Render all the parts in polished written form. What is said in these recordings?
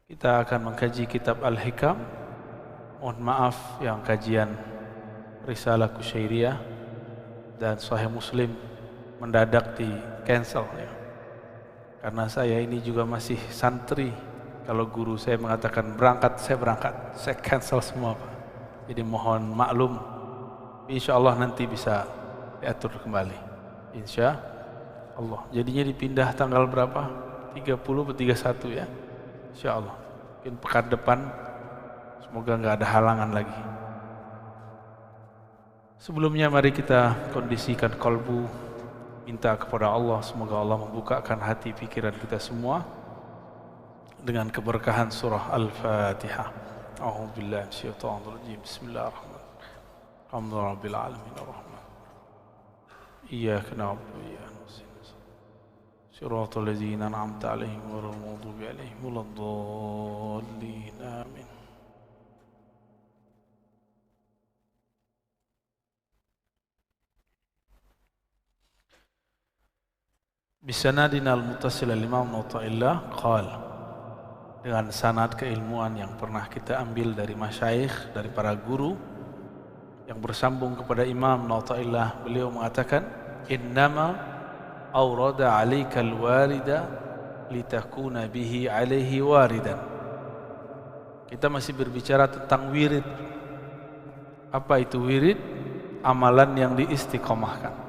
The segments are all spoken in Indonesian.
Kita akan mengkaji kitab Al-Hikam. Mohon maaf yang kajian Risalah Kusyairiyah dan Sahih Muslim mendadak di cancel ya. Karena saya ini juga masih santri. Kalau guru saya mengatakan berangkat, saya berangkat. Saya cancel semua Pak. Jadi mohon maklum. Insya Allah nanti bisa diatur kembali. Insya Allah. Jadinya dipindah tanggal berapa? 30 atau 31 ya. Insya Allah. Mungkin pekan depan. Semoga nggak ada halangan lagi. Sebelumnya mari kita kondisikan kolbu, minta kepada Allah semoga Allah membukakan hati pikiran kita semua dengan keberkahan surah Al-Fatihah. A'udzubillahi minasyaitonir rajim. Bismillahirrahmanirrahim. Alhamdulillahirabbil alamin arrahman. Iyyaka na'budu wa iyyaka nasta'in. Shiratal ladzina an'amta 'alaihim ghairil maghdubi 'alaihim waladdallin. Amin. Bisanadina al-muttasil al-imam Nauta'illah qal, dengan sanad keilmuan yang pernah kita ambil dari masyayikh, dari para guru yang bersambung kepada Imam Nauta'illah, beliau mengatakan innama awrada 'alaika al-warida litakuna bihi 'alaihi waridan. Kita masih berbicara tentang wirid. Apa itu wirid? Amalan yang diistiqomahkan.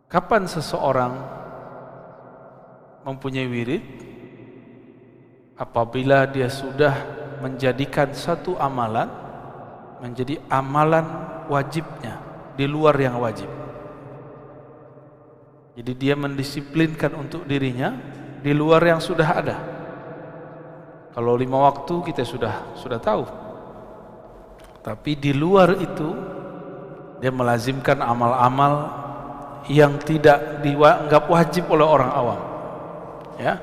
Kapan seseorang mempunyai wirid? Apabila dia sudah menjadikan satu amalan menjadi amalan wajibnya di luar yang wajib. Jadi dia mendisiplinkan untuk dirinya di luar yang sudah ada. Kalau 5 waktu kita sudah tahu. Tapi di luar itu dia melazimkan amal-amal yang tidak dianggap wajib oleh orang awam, ya,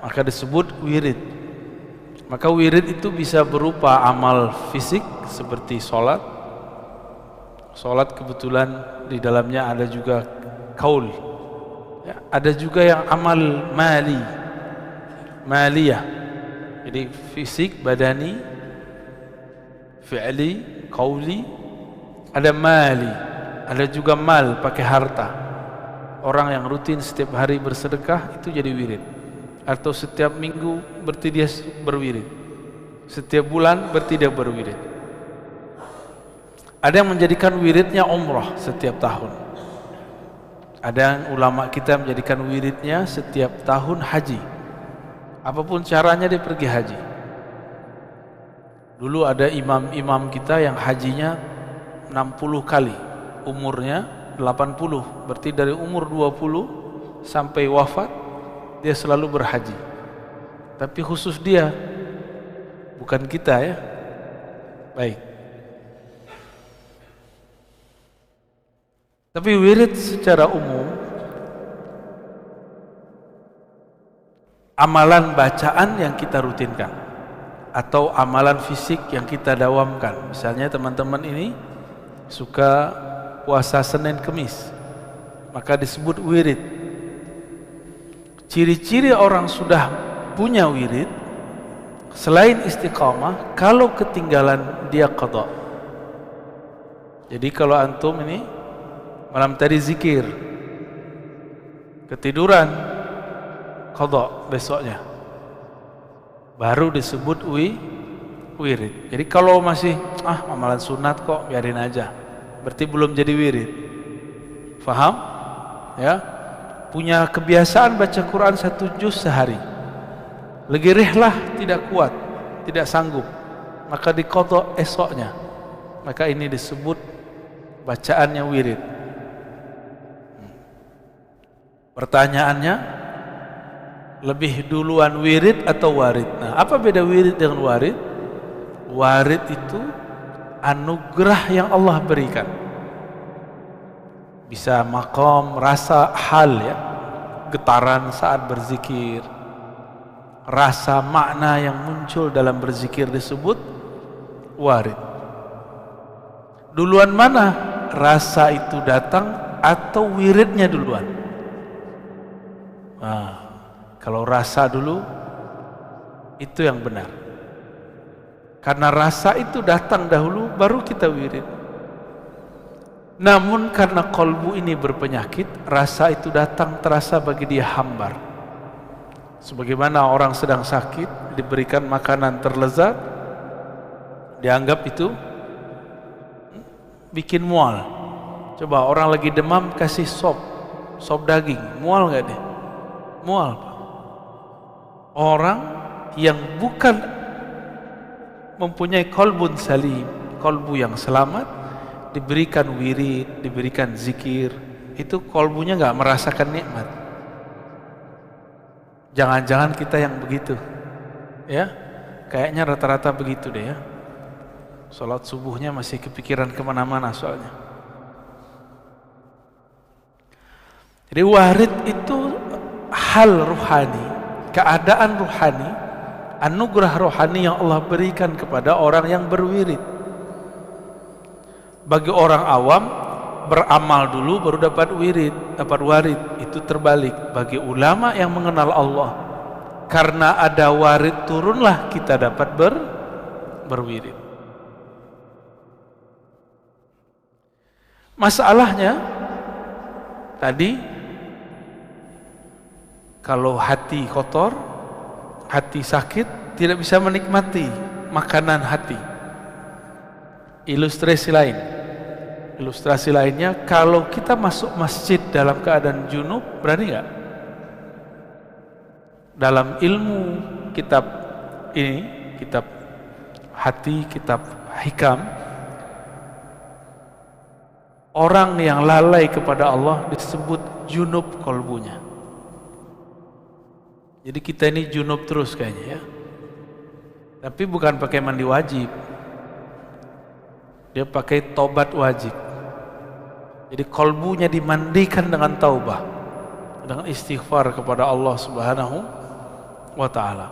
maka disebut wirid. Maka wirid itu bisa berupa amal fisik seperti sholat. Sholat kebetulan di dalamnya ada juga kaul, ya, ada juga yang amal maliyah. Jadi fisik, badani, fi'li, qauli, ada mali, ada juga mal pakai harta. Orang yang rutin setiap hari bersedekah itu jadi wirid. Atau setiap minggu berarti dia berwirid. Setiap bulan berarti dia berwirid. Ada yang menjadikan wiridnya umrah setiap tahun. Ada yang ulama kita menjadikan wiridnya setiap tahun haji. Apapun caranya dia pergi haji. Dulu ada imam-imam kita yang hajinya 60 kali. Umurnya 80, berarti dari umur 20 sampai wafat dia selalu berhaji. Tapi khusus dia, bukan kita ya. Baik. Tapi wirid secara umum amalan bacaan yang kita rutinkan atau amalan fisik yang kita dawamkan. Misalnya teman-teman ini suka puasa Senin Kemis, maka disebut wirid. Ciri-ciri orang sudah punya wirid selain istiqamah, kalau ketinggalan dia qada. Jadi kalau antum ini malam tadi zikir, ketiduran, qada besoknya, baru disebut wirid. Jadi kalau masih amalan sunat kok, biarin aja, berarti belum jadi wirid. Faham? Ya. Punya kebiasaan baca Quran 1 juz sehari. Lagi rihlah tidak kuat, tidak sanggup, maka diqadha esoknya. Maka ini disebut bacaannya wirid. Pertanyaannya, lebih duluan wirid atau warid? Nah, apa beda wirid dengan warid? Warid itu anugerah yang Allah berikan. Bisa maqam, rasa, hal ya, getaran saat berzikir, rasa makna yang muncul dalam berzikir disebut warid. Duluan mana rasa itu datang atau wiridnya duluan? Kalau rasa dulu, itu yang benar. Karena rasa itu datang dahulu, baru kita wirid. Namun karena kolbu ini berpenyakit, rasa itu datang terasa bagi dia hambar. Sebagaimana orang sedang sakit, diberikan makanan terlezat, dianggap itu bikin mual. Coba orang lagi demam kasih sop daging, mual gak deh? Mual. Orang yang bukan mempunyai kolbun salim, kolbu yang selamat, diberikan wirid, diberikan zikir, itu kolbunya gak merasakan nikmat. Jangan-jangan kita yang begitu, ya? Kayaknya rata-rata begitu deh ya. Sholat subuhnya masih kepikiran kemana-mana soalnya. Jadi warid itu hal ruhani, keadaan ruhani, anugerah rohani yang Allah berikan kepada orang yang berwirid. Bagi orang awam, beramal dulu baru dapat wirid, dapat warid. Itu terbalik. Bagi ulama yang mengenal Allah, karena ada warid turunlah kita dapat berwirid. Masalahnya tadi, kalau hati kotor, hati sakit, tidak bisa menikmati makanan hati. Ilustrasi lainnya, kalau kita masuk masjid dalam keadaan junub, berani nggak? Dalam ilmu kitab ini, kitab hati, kitab hikam, orang yang lalai kepada Allah disebut junub kolbunya. Jadi kita ini junub terus kayaknya ya. Tapi bukan pakai mandi wajib. Dia pakai taubat wajib. Jadi kolbunya dimandikan dengan taubah, dengan istighfar kepada Allah Subhanahu wa ta'ala.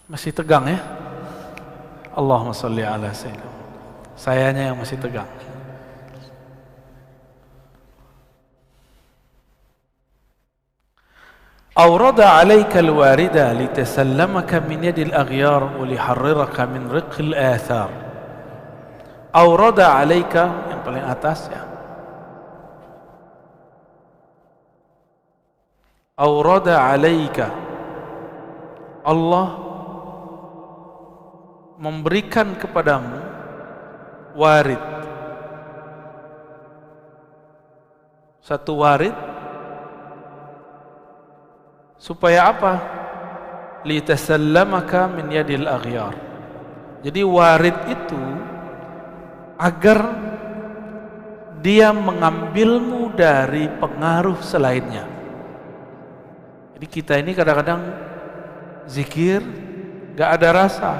Masih tegang ya? Allahumma sholli ala sayyidina. Sayanya yang masih tegang. Awrada alaika alwarida litasallamaka min yadil aghyar wa liharriraka min riqil athar. Awrada alaika, yang paling atas ya. Awrada alaika, Allah memberikan kepadamu warid. Satu warid supaya apa? Litasallamaka min yadil aghyar. Jadi warid itu agar dia mengambilmu dari pengaruh selainnya. Jadi kita ini kadang-kadang zikir gak ada rasa,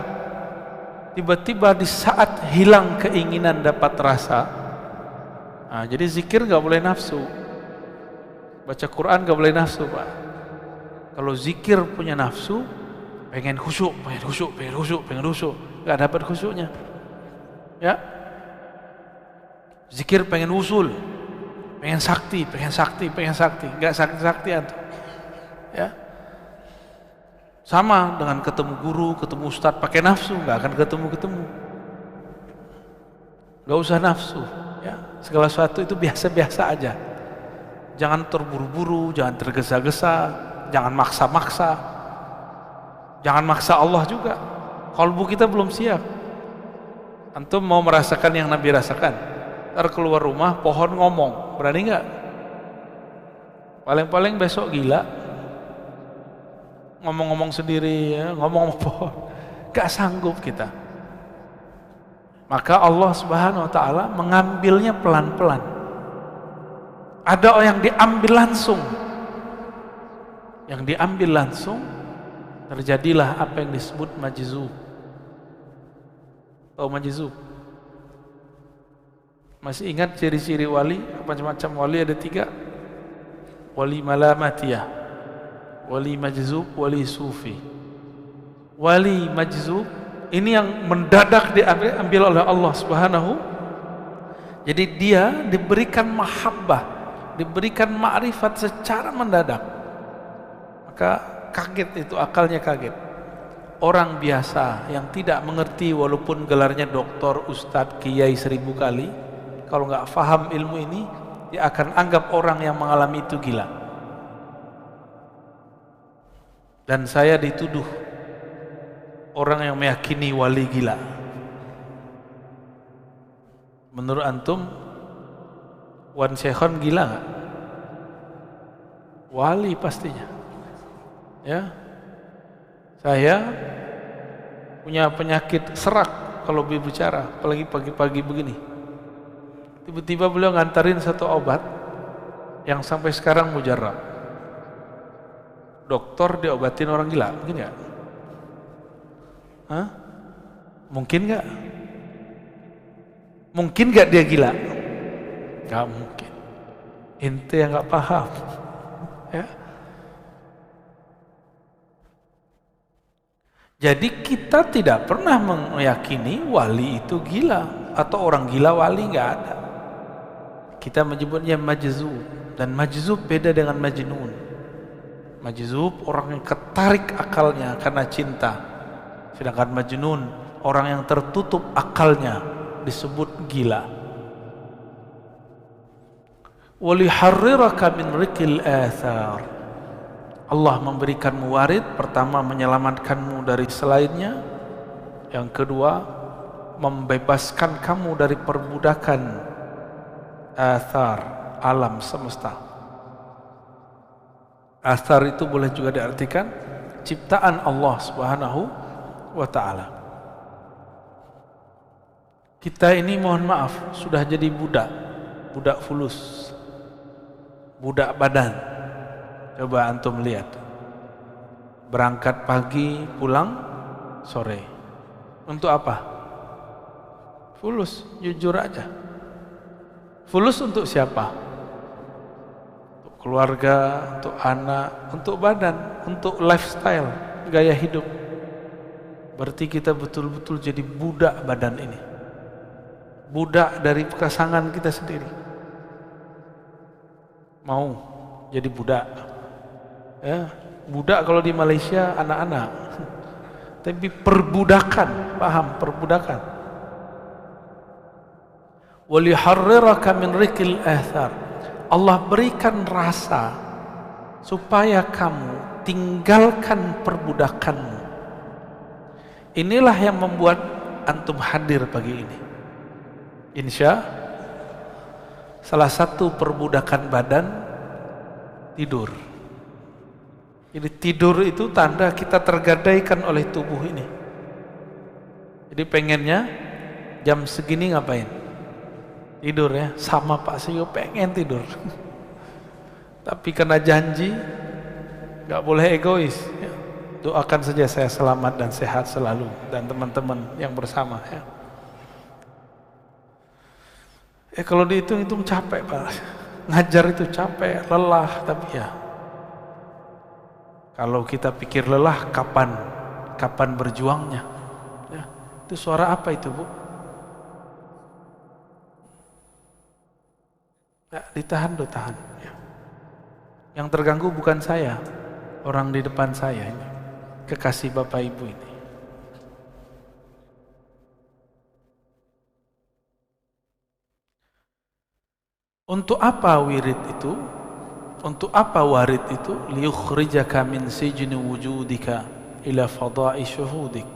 tiba-tiba di saat hilang keinginan dapat rasa. Nah, jadi zikir gak boleh nafsu, baca Quran gak boleh nafsu Pak. Kalau zikir punya nafsu, pengen khusyuk, gak dapat khusyuknya ya. Zikir pengen usul, pengen sakti, gak sakti antum ya. Sama dengan ketemu guru, ketemu ustadz pakai nafsu, gak akan ketemu. Gak usah nafsu ya. Segala sesuatu itu biasa-biasa aja. Jangan terburu-buru, jangan tergesa-gesa, jangan maksa-maksa, jangan maksa Allah juga. Kalbu kita belum siap. Antum mau merasakan yang Nabi rasakan, ntar keluar rumah pohon ngomong, berani nggak? Paling-paling besok gila, ngomong-ngomong sendiri ya, ngomong pohon, gak sanggup kita. Maka Allah Subhanahu wa ta'ala mengambilnya pelan-pelan. Ada yang diambil langsung, yang diambil langsung terjadilah apa yang disebut majzub. Tahu majzub? Masih ingat ciri-ciri wali? Macam-macam wali ada 3. Wali malamatiyah, wali majzub, wali sufi. Wali majzub ini yang mendadak diambil oleh Allah Subhanahu. Jadi dia diberikan mahabbah, diberikan ma'rifat secara mendadak, maka kaget itu, akalnya kaget. Orang biasa yang tidak mengerti walaupun gelarnya doktor, ustadz, kiai 1000 kali, kalau nggak paham ilmu ini, dia akan anggap orang yang mengalami itu gila. Dan saya dituduh orang yang meyakini wali gila. Menurut antum, Wan Syekhon gila nggak? Wali pastinya. Ya, saya punya penyakit serak kalau berbicara, apalagi pagi-pagi begini. Tiba-tiba beliau ngantarin satu obat yang sampai sekarang mujarab. Dokter diobatin orang gila, mungkin nggak? Hah? Mungkin nggak? Mungkin nggak dia gila? Nggak mungkin. Ente yang nggak paham, ya. Jadi kita tidak pernah meyakini wali itu gila atau orang gila wali, nggak ada. Kita menyebutnya majzub, dan majzub beda dengan majnun. Majzub orang yang ketarik akalnya karena cinta, sedangkan majnun orang yang tertutup akalnya disebut gila. Waliharriraka min rikil athar. Allah memberikanmu warid, pertama menyelamatkanmu dari selainnya, yang kedua membebaskan kamu dari perbudakan athar alam semesta. Athar itu boleh juga diartikan ciptaan Allah Subhanahu wa ta'ala. Kita ini mohon maaf sudah jadi budak fulus, budak badan. Coba antum lihat, berangkat pagi pulang sore, untuk apa? Fulus, jujur aja. Fulus untuk siapa? Keluarga, untuk anak, untuk badan, untuk lifestyle, gaya hidup. Berarti kita betul-betul jadi budak badan ini, budak dari pasangan kita sendiri. Mau jadi budak, ya, budak kalau di Malaysia anak-anak, tapi perbudakan, paham perbudakan. Waliharriraka min rikil athar. Allah berikan rasa supaya kamu tinggalkan perbudakanmu. Inilah yang membuat antum hadir pagi ini. Insya salah satu perbudakan badan tidur. Jadi tidur itu tanda kita tergadaikan oleh tubuh ini. Jadi pengennya jam segini ngapain? Tidur, ya. Sama Pak Sio pengen tidur. Tapi karena janji nggak boleh egois, ya. Doakan saja saya selamat dan sehat selalu, dan teman-teman yang bersama, ya. Kalau dihitung-hitung capek Pak, ngajar itu capek, lelah. Tapi ya, kalau kita pikir lelah, kapan berjuangnya, ya. Itu suara apa itu, Bu? Ya, ditahan, tahan, ya. Yang terganggu bukan saya, orang di depan saya ini, kekasih Bapak Ibu ini. Untuk apa wirid itu? Untuk apa warid itu? Liyukhrijaka min sijni wujudika ila fada'i syuhudik.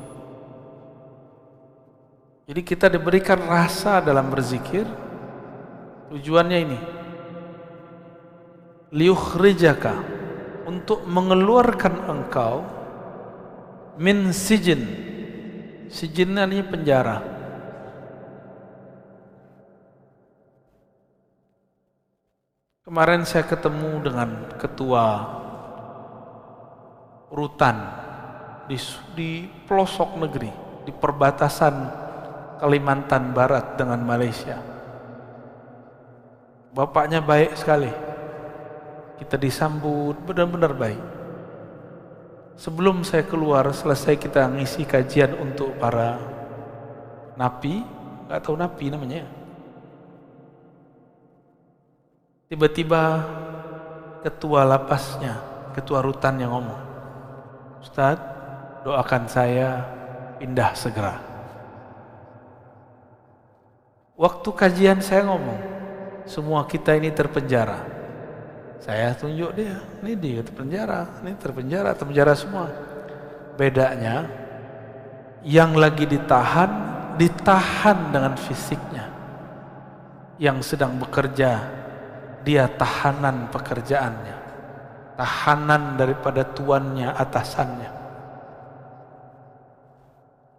Jadi kita diberikan rasa dalam berzikir. Tujuannya ini, liyukhrijaka, untuk mengeluarkan engkau, min sijin. Sijin ini penjara. Kemarin saya ketemu dengan ketua rutan di pelosok negeri, di perbatasan Kalimantan Barat dengan Malaysia. Bapaknya baik sekali, kita disambut benar-benar baik. Sebelum saya keluar, selesai kita ngisi kajian untuk para napi, nggak tahu napi namanya. Tiba-tiba ketua lapasnya, ketua rutan yang ngomong, Ustadz, doakan saya pindah segera. Waktu kajian saya ngomong, semua kita ini terpenjara. Saya tunjuk dia, ini dia terpenjara, ini terpenjara semua. Bedanya, yang lagi ditahan dengan fisiknya. Yang sedang bekerja, dia tahanan pekerjaannya, tahanan daripada tuannya, atasannya.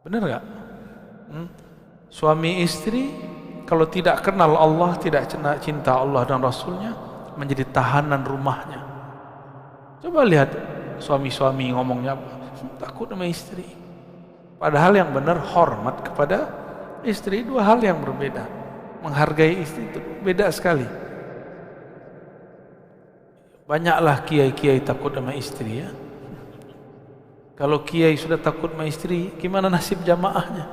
Benar gak? Suami istri kalau tidak kenal Allah, tidak cinta Allah dan Rasulnya, menjadi tahanan rumahnya. Coba lihat suami-suami ngomongnya takut sama istri, padahal yang benar hormat kepada istri. Dua hal yang berbeda. Menghargai istri itu beda sekali. Banyaklah kiai-kiai takut sama istri ya. Kalau kiai sudah takut sama istri, gimana nasib jamaahnya?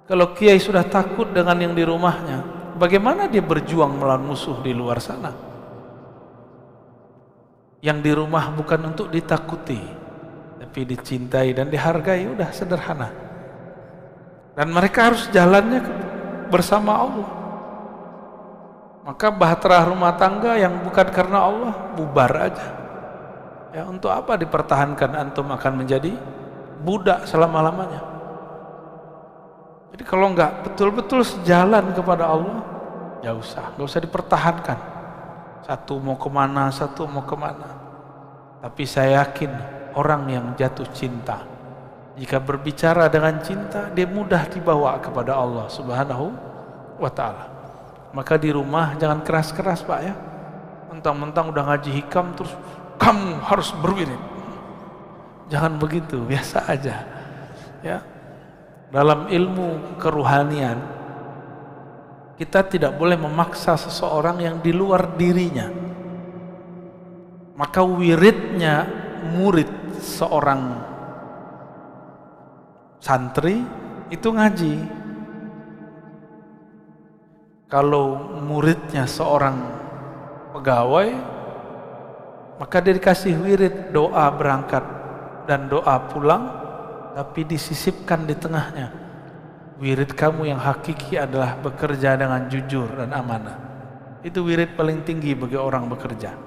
Kalau kiai sudah takut dengan yang di rumahnya, bagaimana dia berjuang melawan musuh di luar sana? Yang di rumah bukan untuk ditakuti, tapi dicintai dan dihargai, udah sederhana. Dan mereka harus jalannya bersama Allah. Maka bahtera rumah tangga yang bukan karena Allah bubar aja. Ya, untuk apa dipertahankan? Antum akan menjadi budak selama-lamanya. Jadi kalau enggak betul-betul sejalan kepada Allah, enggak usah dipertahankan. Satu mau kemana, satu mau kemana. Tapi saya yakin orang yang jatuh cinta, jika berbicara dengan cinta, dia mudah dibawa kepada Allah Subhanahu wa ta'ala. Maka di rumah jangan keras-keras Pak ya. Mentang-mentang udah ngaji hikam terus kamu harus berwirid. Jangan begitu, biasa aja. Ya. Dalam ilmu keruhanian, kita tidak boleh memaksa seseorang yang di luar dirinya. Maka wiridnya murid seorang santri itu ngaji. Kalau muridnya seorang pegawai, maka dia dikasih wirid doa berangkat dan doa pulang, tapi disisipkan di tengahnya. Wirid kamu yang hakiki adalah bekerja dengan jujur dan amanah. Itu wirid paling tinggi bagi orang bekerja.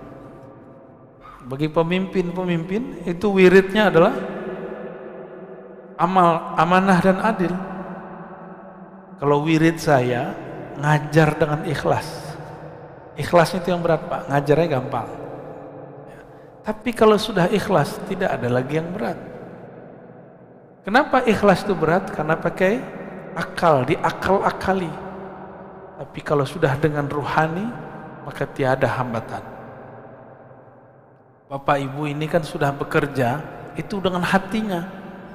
Bagi pemimpin-pemimpin itu wiridnya adalah amal, amanah dan adil. Kalau wirid saya ngajar dengan ikhlas. Ikhlas itu yang berat Pak, ngajarnya gampang. Tapi kalau sudah ikhlas tidak ada lagi yang berat. Kenapa ikhlas itu berat? Karena pakai akal, diakal-akali. Tapi kalau sudah dengan ruhani, maka tiada hambatan. Bapak Ibu ini kan sudah bekerja itu dengan hatinya.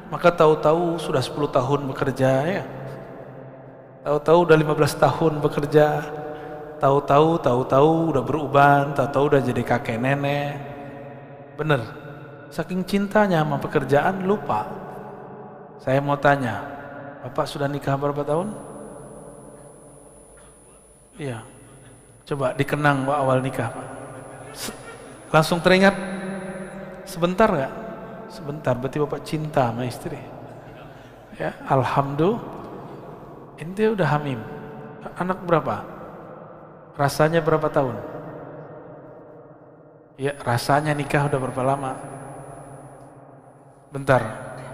Maka tahu-tahu sudah 10 tahun bekerja ya. Tahu-tahu udah 15 tahun bekerja. Tahu-tahu udah beruban, tahu-tahu udah jadi kakek nenek. Bener. Saking cintanya sama pekerjaan lupa. Saya mau tanya, Bapak sudah nikah berapa tahun? Iya. Coba dikenang Pak awal nikah Pak. Langsung teringat? Sebentar nggak? Sebentar, berarti Bapak cinta sama istri. Ya, alhamdulillah. Ente udah hamil. Anak berapa? Rasanya berapa tahun? Ya, rasanya nikah udah berapa lama? Bentar.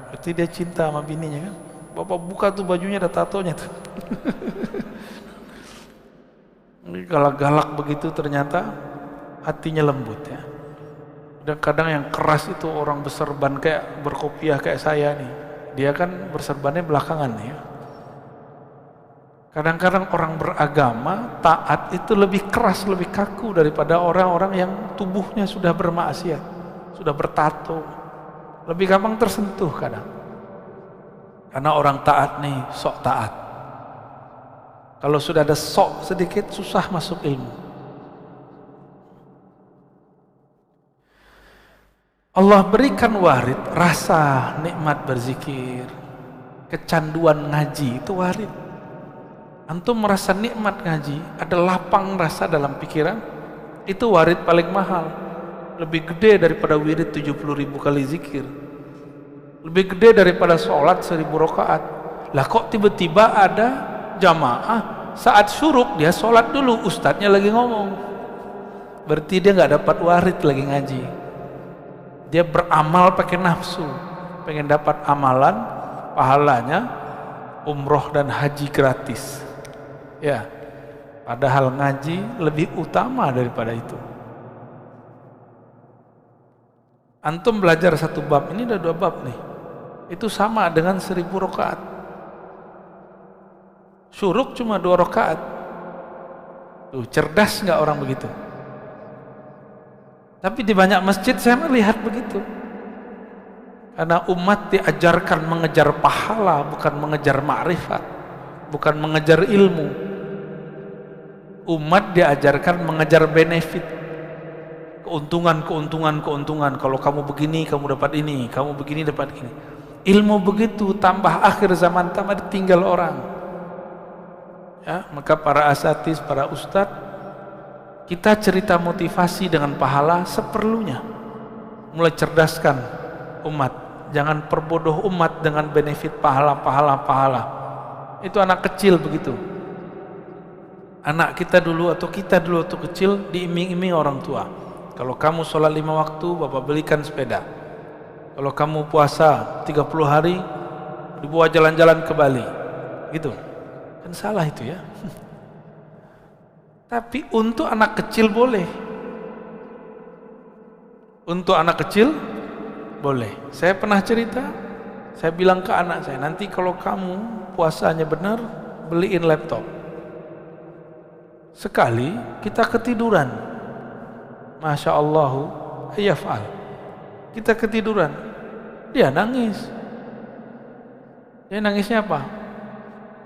Berarti dia cinta sama bininya kan? Bapak buka tuh bajunya ada tatonya tuh. Galak-galak begitu ternyata hatinya lembut ya. Dan kadang yang keras itu orang berserban kayak berkopiah kayak saya nih. Dia kan berserbannya belakangan nih ya. Kadang-kadang orang beragama taat itu lebih keras, lebih kaku daripada orang-orang yang tubuhnya sudah bermaksiat, sudah bertato. Lebih gampang tersentuh kadang. Karena orang taat nih sok taat. Kalau sudah ada sok sedikit susah masuk ilmu. Allah berikan warid rasa nikmat berzikir, kecanduan ngaji itu warid. Antum merasa nikmat ngaji, ada lapang rasa dalam pikiran, itu warid paling mahal. Lebih gede daripada wirid 70.000 kali zikir, lebih gede daripada sholat 1000 rakaat. Lah kok tiba-tiba ada jamaah saat syuruk dia sholat dulu, ustadznya lagi ngomong, berarti dia nggak dapat warid lagi ngaji. Dia beramal pakai nafsu, pengen dapat amalan pahalanya umroh dan haji gratis ya, padahal ngaji lebih utama daripada itu. Antum belajar satu bab, ini ada 2 bab nih, itu sama dengan 1000 rakaat. Syuruk cuma 2 rakaat. Tuh, cerdas nggak orang begitu? Tapi di banyak masjid saya melihat begitu. Karena umat diajarkan mengejar pahala, bukan mengejar ma'rifat, bukan mengejar ilmu. Umat diajarkan mengejar benefit, keuntungan. Kalau kamu begini kamu dapat ini, kamu begini dapat ini. Ilmu begitu, tambah akhir zaman tambah ditinggal orang ya. Maka para asatiz, para ustadz, kita cerita motivasi dengan pahala seperlunya, mulai cerdaskan umat, jangan perbodoh umat dengan benefit pahala. Itu anak kecil begitu. Anak kita dulu atau kecil diiming-iming orang tua, kalau kamu sholat 5 waktu, bapak belikan sepeda. Kalau kamu puasa 30 hari, dibawa jalan-jalan ke Bali. Gitu. Kan salah itu ya. Tapi untuk anak kecil boleh. Untuk anak kecil boleh. Saya pernah cerita, saya bilang ke anak saya, nanti kalau kamu puasanya benar, beliin laptop. Sekali kita ketiduran, Masya Allahu ayyafal, kita ketiduran, dia nangis. Dia nangisnya apa?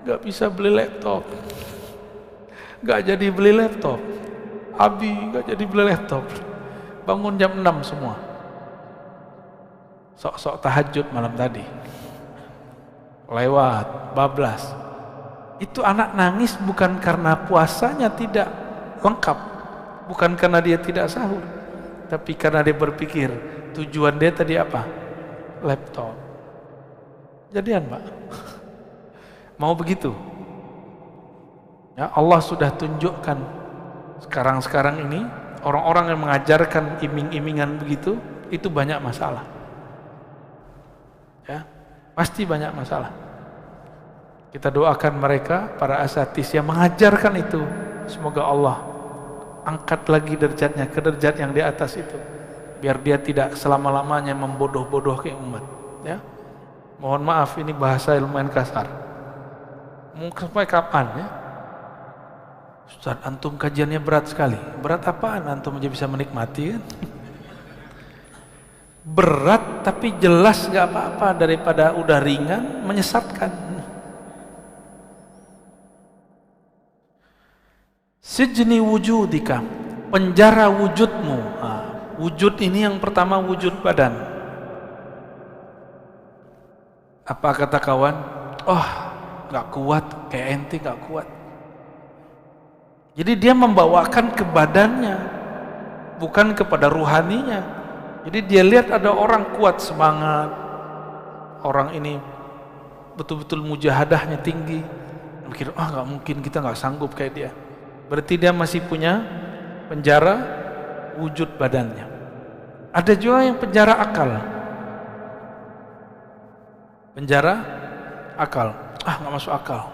Gak bisa beli laptop, gak jadi beli laptop. Abi gak jadi beli laptop. Bangun jam 6 semua, sok-sok tahajud malam tadi, lewat bablas. Itu anak nangis bukan karena puasanya tidak lengkap, bukan karena dia tidak sahur, tapi karena dia berpikir tujuan dia tadi apa? Laptop. Jadian Pak. Mau begitu ya, Allah sudah tunjukkan sekarang ini orang-orang yang mengajarkan iming-imingan begitu, itu banyak masalah ya, pasti banyak masalah. Kita doakan mereka, para asatiz yang mengajarkan itu, semoga Allah angkat lagi derajatnya ke derajat yang di atas itu, biar dia tidak selama-lamanya membodoh-bodohkan umat ya. Mohon maaf ini bahasa lumayan kasar. Mungkin sampai kapan ya? Ustaz, antum kajiannya berat sekali. Berat apaan antum aja bisa menikmati kan? Berat tapi jelas gak apa-apa daripada udah ringan menyesatkan. Sijni wujudika, penjara wujudmu. Wujud ini yang pertama wujud badan. Apa kata kawan? Oh, gak kuat, kayak ente gak kuat. Jadi dia membawakan ke badannya, bukan kepada ruhaninya. Jadi dia lihat ada orang kuat semangat, orang ini betul-betul mujahadahnya tinggi, mikir, gak mungkin kita gak sanggup kayak dia. Berarti dia masih punya penjara wujud badannya. Ada juga yang penjara akal. Penjara akal, gak masuk akal.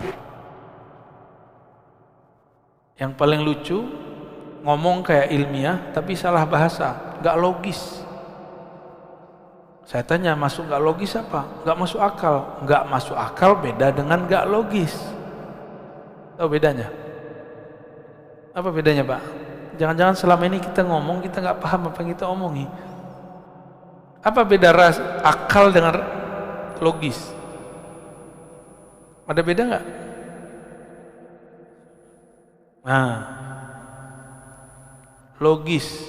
Yang paling lucu, ngomong kayak ilmiah tapi salah bahasa, gak logis. Saya tanya, masuk gak logis apa? Gak masuk akal. Gak masuk akal beda dengan gak logis. Tahu bedanya? Apa bedanya Pak? Jangan-jangan selama ini kita ngomong, kita gak paham apa yang kita omongi. Apa beda akal dengan logis? Ada beda gak? Nah, logis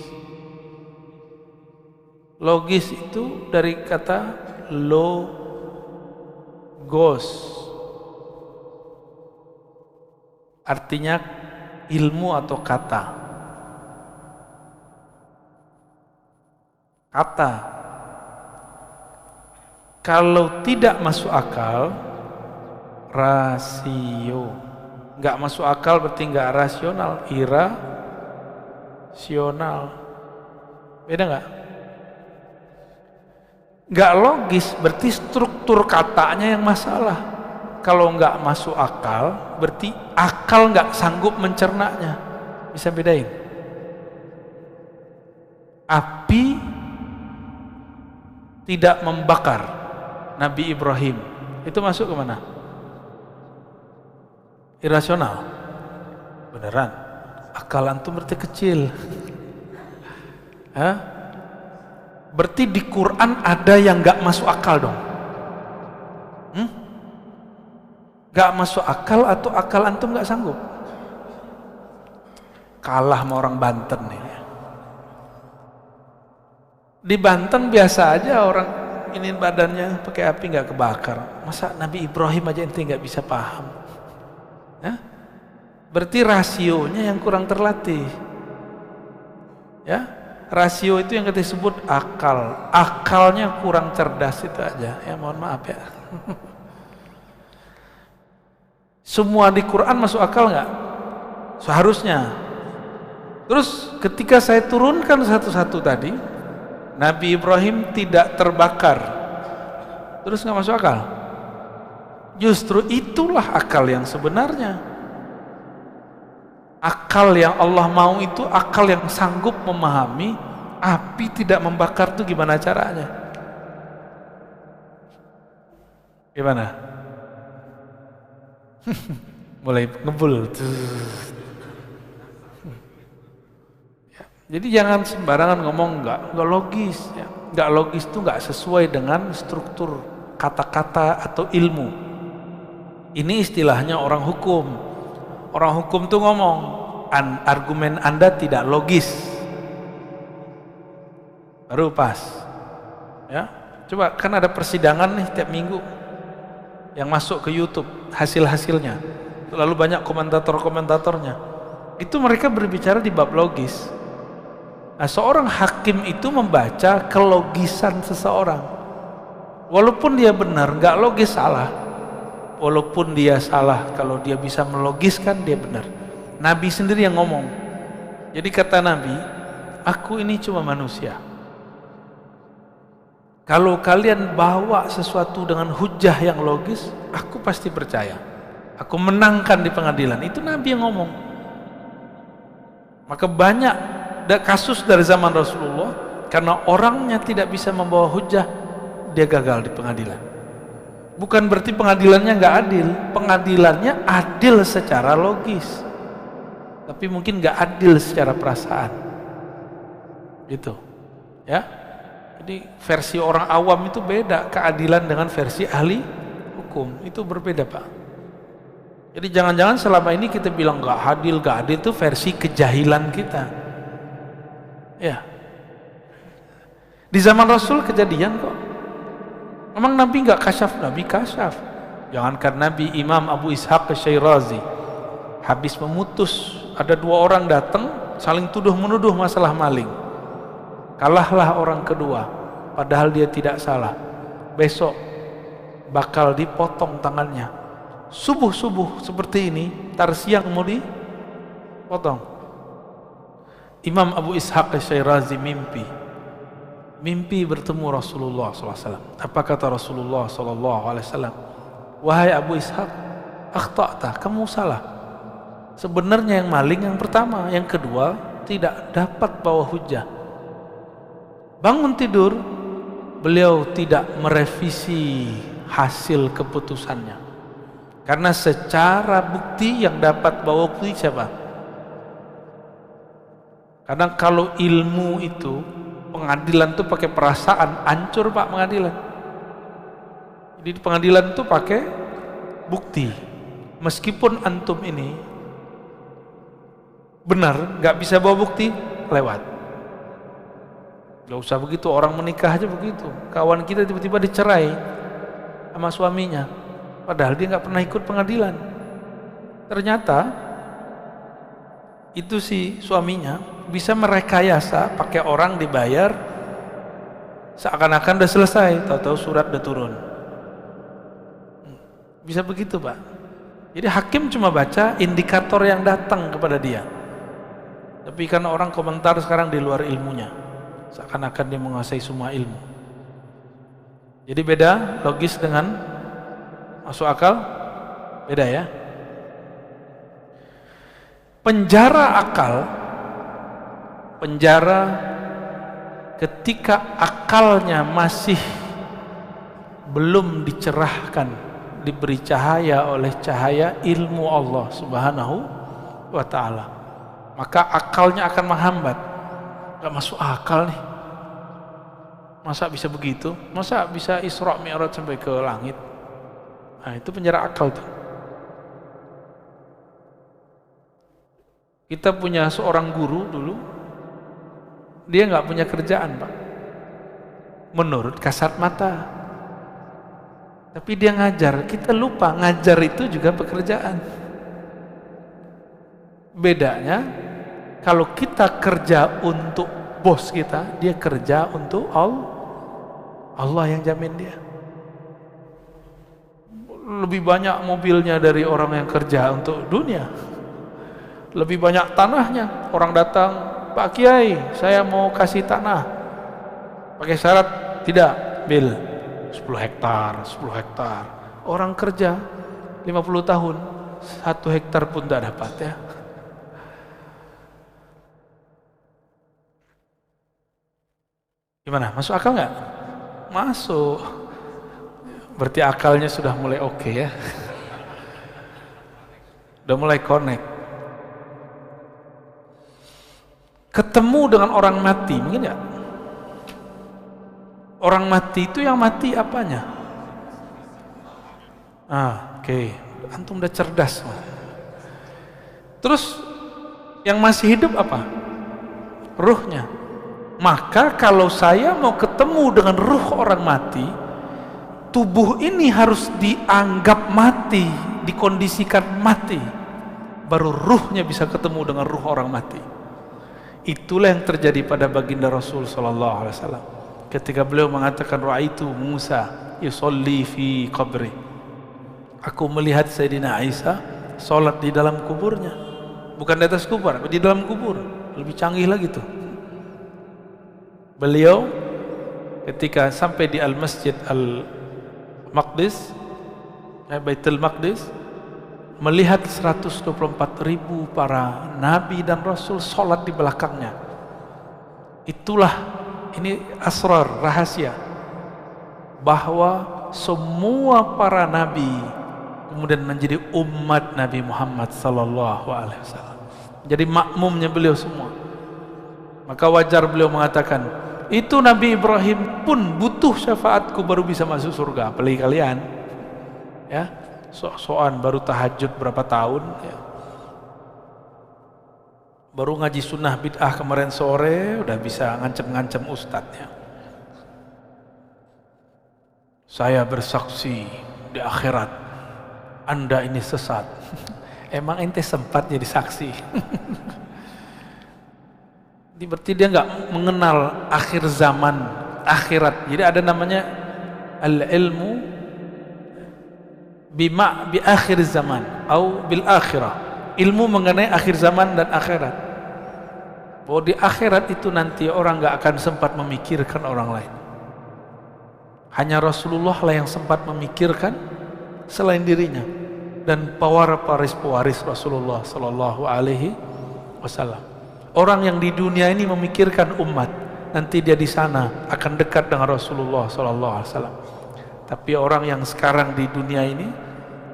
itu dari kata logos. artinya ilmu atau kata. Kata. Kalau tidak masuk akal, rasio. Nggak masuk akal berarti nggak rasional, irasional. Beda nggak? Nggak logis berarti struktur katanya yang masalah. Kalau nggak masuk akal berarti akal nggak sanggup mencernanya. Bisa bedain? Api tidak membakar Nabi Ibrahim, itu masuk ke mana? Irasional. Beneran? Akal antum berarti kecil. Hah? Berarti di Quran ada yang nggak masuk akal dong? Nggak masuk akal atau akal antum nggak sanggup? Kalah sama orang Banten nih. Di Banten biasa aja orang ini badannya pakai api nggak kebakar. Masa Nabi Ibrahim aja ente nggak bisa paham? Ya? Berarti rasionya yang kurang terlatih. Ya, rasio itu yang kita sebut akal. Akalnya kurang cerdas itu aja. Ya mohon maaf ya. Semua di Quran masuk akal nggak? Seharusnya. Terus ketika saya turunkan satu-satu tadi, Nabi Ibrahim tidak terbakar, terus nggak masuk akal. Justru itulah akal yang sebenarnya. Akal yang Allah mau itu akal yang sanggup memahami api tidak membakar itu gimana caranya. Gimana? Mulai ngebul. Jadi jangan sembarangan ngomong nggak logis. Ya. Nggak logis itu nggak sesuai dengan struktur kata-kata atau ilmu. Ini istilahnya orang hukum. Orang hukum tuh ngomong, argumen Anda tidak logis. Baru pas. Ya, coba kan ada persidangan nih tiap minggu yang masuk ke YouTube hasil-hasilnya. Lalu banyak komentator-komentatornya. Itu mereka berbicara di bab logis. Nah, seorang hakim itu membaca kelogisan seseorang. Walaupun dia benar, nggak logis salah. Walaupun dia salah, kalau dia bisa melogiskan dia benar. Nabi sendiri yang ngomong. Jadi kata Nabi, aku ini cuma manusia. Kalau kalian bawa sesuatu dengan hujah yang logis, aku pasti percaya. Aku menangkan di pengadilan. Itu Nabi yang ngomong. Maka banyak kasus dari zaman Rasulullah, karena orangnya tidak bisa membawa hujah, dia gagal di pengadilan. Bukan berarti pengadilannya nggak adil, pengadilannya adil secara logis, tapi mungkin nggak adil secara perasaan, gitu, ya. Jadi versi orang awam itu beda, keadilan dengan versi ahli hukum itu berbeda, Pak. Jadi jangan-jangan selama ini kita bilang nggak adil itu versi kejahilan kita. Ya, di zaman Rasul kejadian kok. Memang Nabi nggak kasyaf, Nabi kasyaf. Jangankan Nabi, Imam Abu Ishaq Asy-Syirazi habis memutus, ada dua orang datang saling tuduh menuduh masalah maling. Kalahlah orang kedua, padahal dia tidak salah. Besok bakal dipotong tangannya. Subuh-subuh seperti ini, tar siang mau dipotong. Imam Abu Ishaq Asy-Syirazi mimpi bertemu Rasulullah SAW. Apa kata Rasulullah SAW? Wahai Abu Ishaq, akhta'ta, kamu salah. Sebenarnya yang maling yang pertama, yang kedua tidak dapat bawa hujah. Bangun tidur, beliau tidak merevisi hasil keputusannya. Karena secara bukti yang dapat bawa bukti siapa? Kadang kalau ilmu itu, pengadilan itu pakai perasaan, hancur Pak pengadilan. Jadi di pengadilan itu pakai bukti. Meskipun antum ini benar, nggak bisa bawa bukti, lewat. Gak usah begitu, orang menikah aja begitu. Kawan kita tiba-tiba dicerai sama suaminya, padahal dia nggak pernah ikut pengadilan. Ternyata itu si suaminya bisa merekayasa pakai orang dibayar seakan-akan udah selesai, tahu-tahu surat udah turun. Bisa begitu, Pak. Jadi hakim cuma baca indikator yang datang kepada dia. Tapi kan orang komentar sekarang di luar ilmunya, seakan-akan dia menguasai semua ilmu. Jadi beda logis dengan masuk akal, beda ya. Penjara akal, penjara ketika akalnya masih belum dicerahkan, diberi cahaya oleh cahaya ilmu Allah Subhanahu wa ta'ala, maka akalnya akan menghambat. Gak masuk akal nih, masa bisa begitu, masa bisa Isra Mi'raj sampai ke langit. Nah, itu penjara akal tuh. Kita punya seorang guru dulu, dia nggak punya kerjaan, Pak, menurut kasat mata, tapi dia ngajar. Kita lupa ngajar itu juga pekerjaan. Bedanya kalau kita kerja untuk bos kita, dia kerja untuk Allah yang jamin dia. Lebih banyak mobilnya dari orang yang kerja untuk dunia, lebih banyak tanahnya. Orang datang, Pak Kiai, saya mau kasih tanah, pakai syarat tidak, bil 10 hektar. Orang kerja 50 tahun 1 hektar pun tidak dapat ya. Gimana, masuk akal nggak? Masuk. Berarti akalnya sudah mulai oke ya. Udah mulai connect. Ketemu dengan orang mati, mungkin ya? Orang mati itu yang mati apanya? Oke. Antum udah cerdas. Terus yang masih hidup apa? Ruhnya. Maka kalau saya mau ketemu dengan ruh orang mati, tubuh ini harus dianggap mati, dikondisikan mati, baru ruhnya bisa ketemu dengan ruh orang mati. Itulah yang terjadi pada baginda Rasul sallallahu alaihi wasallam ketika beliau mengatakan, ra'aitu Musa yusolli fi qabri, aku melihat Sayyidina Isa salat di dalam kuburnya, bukan di atas kubur, di dalam kubur. Lebih canggih lagi tuh. Beliau ketika sampai di Al-Masjid Al-Maqdis, Baitul Maqdis, melihat 124.000 para nabi dan rasul sholat di belakangnya. Itulah, ini asrar, rahasia, bahwa semua para nabi kemudian menjadi umat Nabi Muhammad sallallahu alaihi wasallam, jadi makmumnya beliau semua. Maka wajar beliau mengatakan, itu Nabi Ibrahim pun butuh syafaatku baru bisa masuk surga, apalagi kalian ya. Sok-sokan baru tahajud berapa tahun ya. Baru ngaji sunnah bid'ah kemarin sore udah bisa ngancem-ngancem ustadznya. Saya bersaksi di akhirat Anda ini sesat. Emang ente sempat jadi saksi? Berarti dia nggak mengenal akhir zaman, akhirat. Jadi ada namanya al-ilmu bi akhir zaman atau bil akhirah, ilmu mengenai akhir zaman dan akhirat. Bahwa di akhirat itu nanti orang nggak akan sempat memikirkan orang lain, hanya Rasulullah lah yang sempat memikirkan selain dirinya dan para pewaris Rasulullah sallallahu alaihi wasallam. Orang yang di dunia ini memikirkan umat, nanti dia di sana akan dekat dengan Rasulullah sallallahu alaihi wasallam. Tapi orang yang sekarang di dunia ini,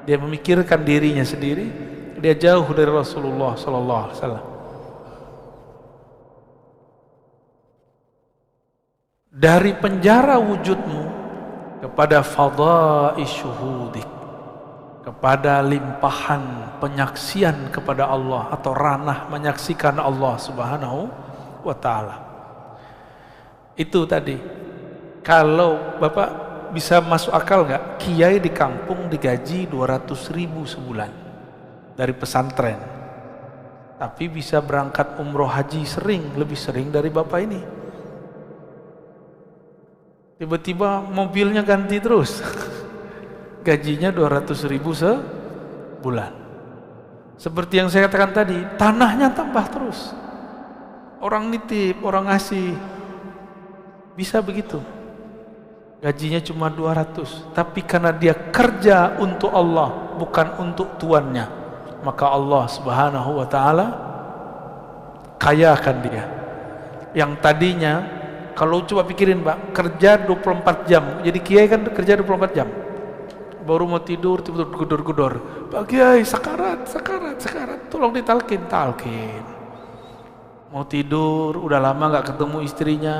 dia memikirkan dirinya sendiri, dia jauh dari Rasulullah sallallahu alaihi wasallam. Dari penjara wujudmu kepada fadha'i syuhudik, kepada limpahan penyaksian kepada Allah atau ranah menyaksikan Allah Subhanahu wa ta'ala. Itu tadi. Kalau Bapak bisa masuk akal nggak? Kiai di kampung digaji 200.000 sebulan dari pesantren. tapi bisa berangkat umroh haji lebih sering dari bapak ini. Tiba-tiba mobilnya ganti terus. Gajinya 200.000 sebulan. Seperti yang saya katakan tadi, tanahnya tambah terus. Orang nitip, orang ngasih. Bisa begitu. Gajinya cuma 200, tapi karena dia kerja untuk Allah, bukan untuk tuannya, maka Allah Subhanahu wa taala kayakan dia. Yang tadinya, kalau coba pikirin Pak, kerja 24 jam, jadi kiai kan kerja 24 jam. Baru mau tidur, tiba-tiba gedor-gedor. Pak Kiai, sakarat, tolong ditalkin. Mau tidur, udah lama gak ketemu istrinya,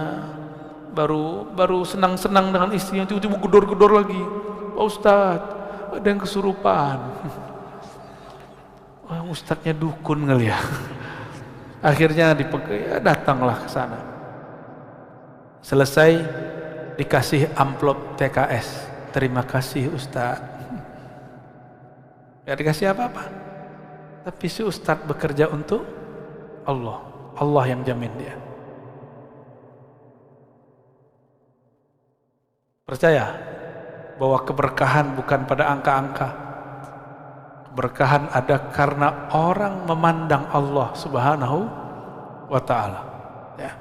baru senang-senang dengan istrinya, tiba-tiba gedor-gedor lagi. Pak Ustadz, ada yang kesurupan. Wah, ustadznya dukun kali ya. Akhirnya datanglah ke sana. Selesai, dikasih amplop TKS. Terima kasih Ustadz. Gak dikasih apa-apa, tapi si Ustadz bekerja untuk Allah. Allah yang jamin dia. Percaya bahwa keberkahan bukan pada angka-angka. Keberkahan ada karena orang memandang Allah Subhanahu wa ta'ala. Ya.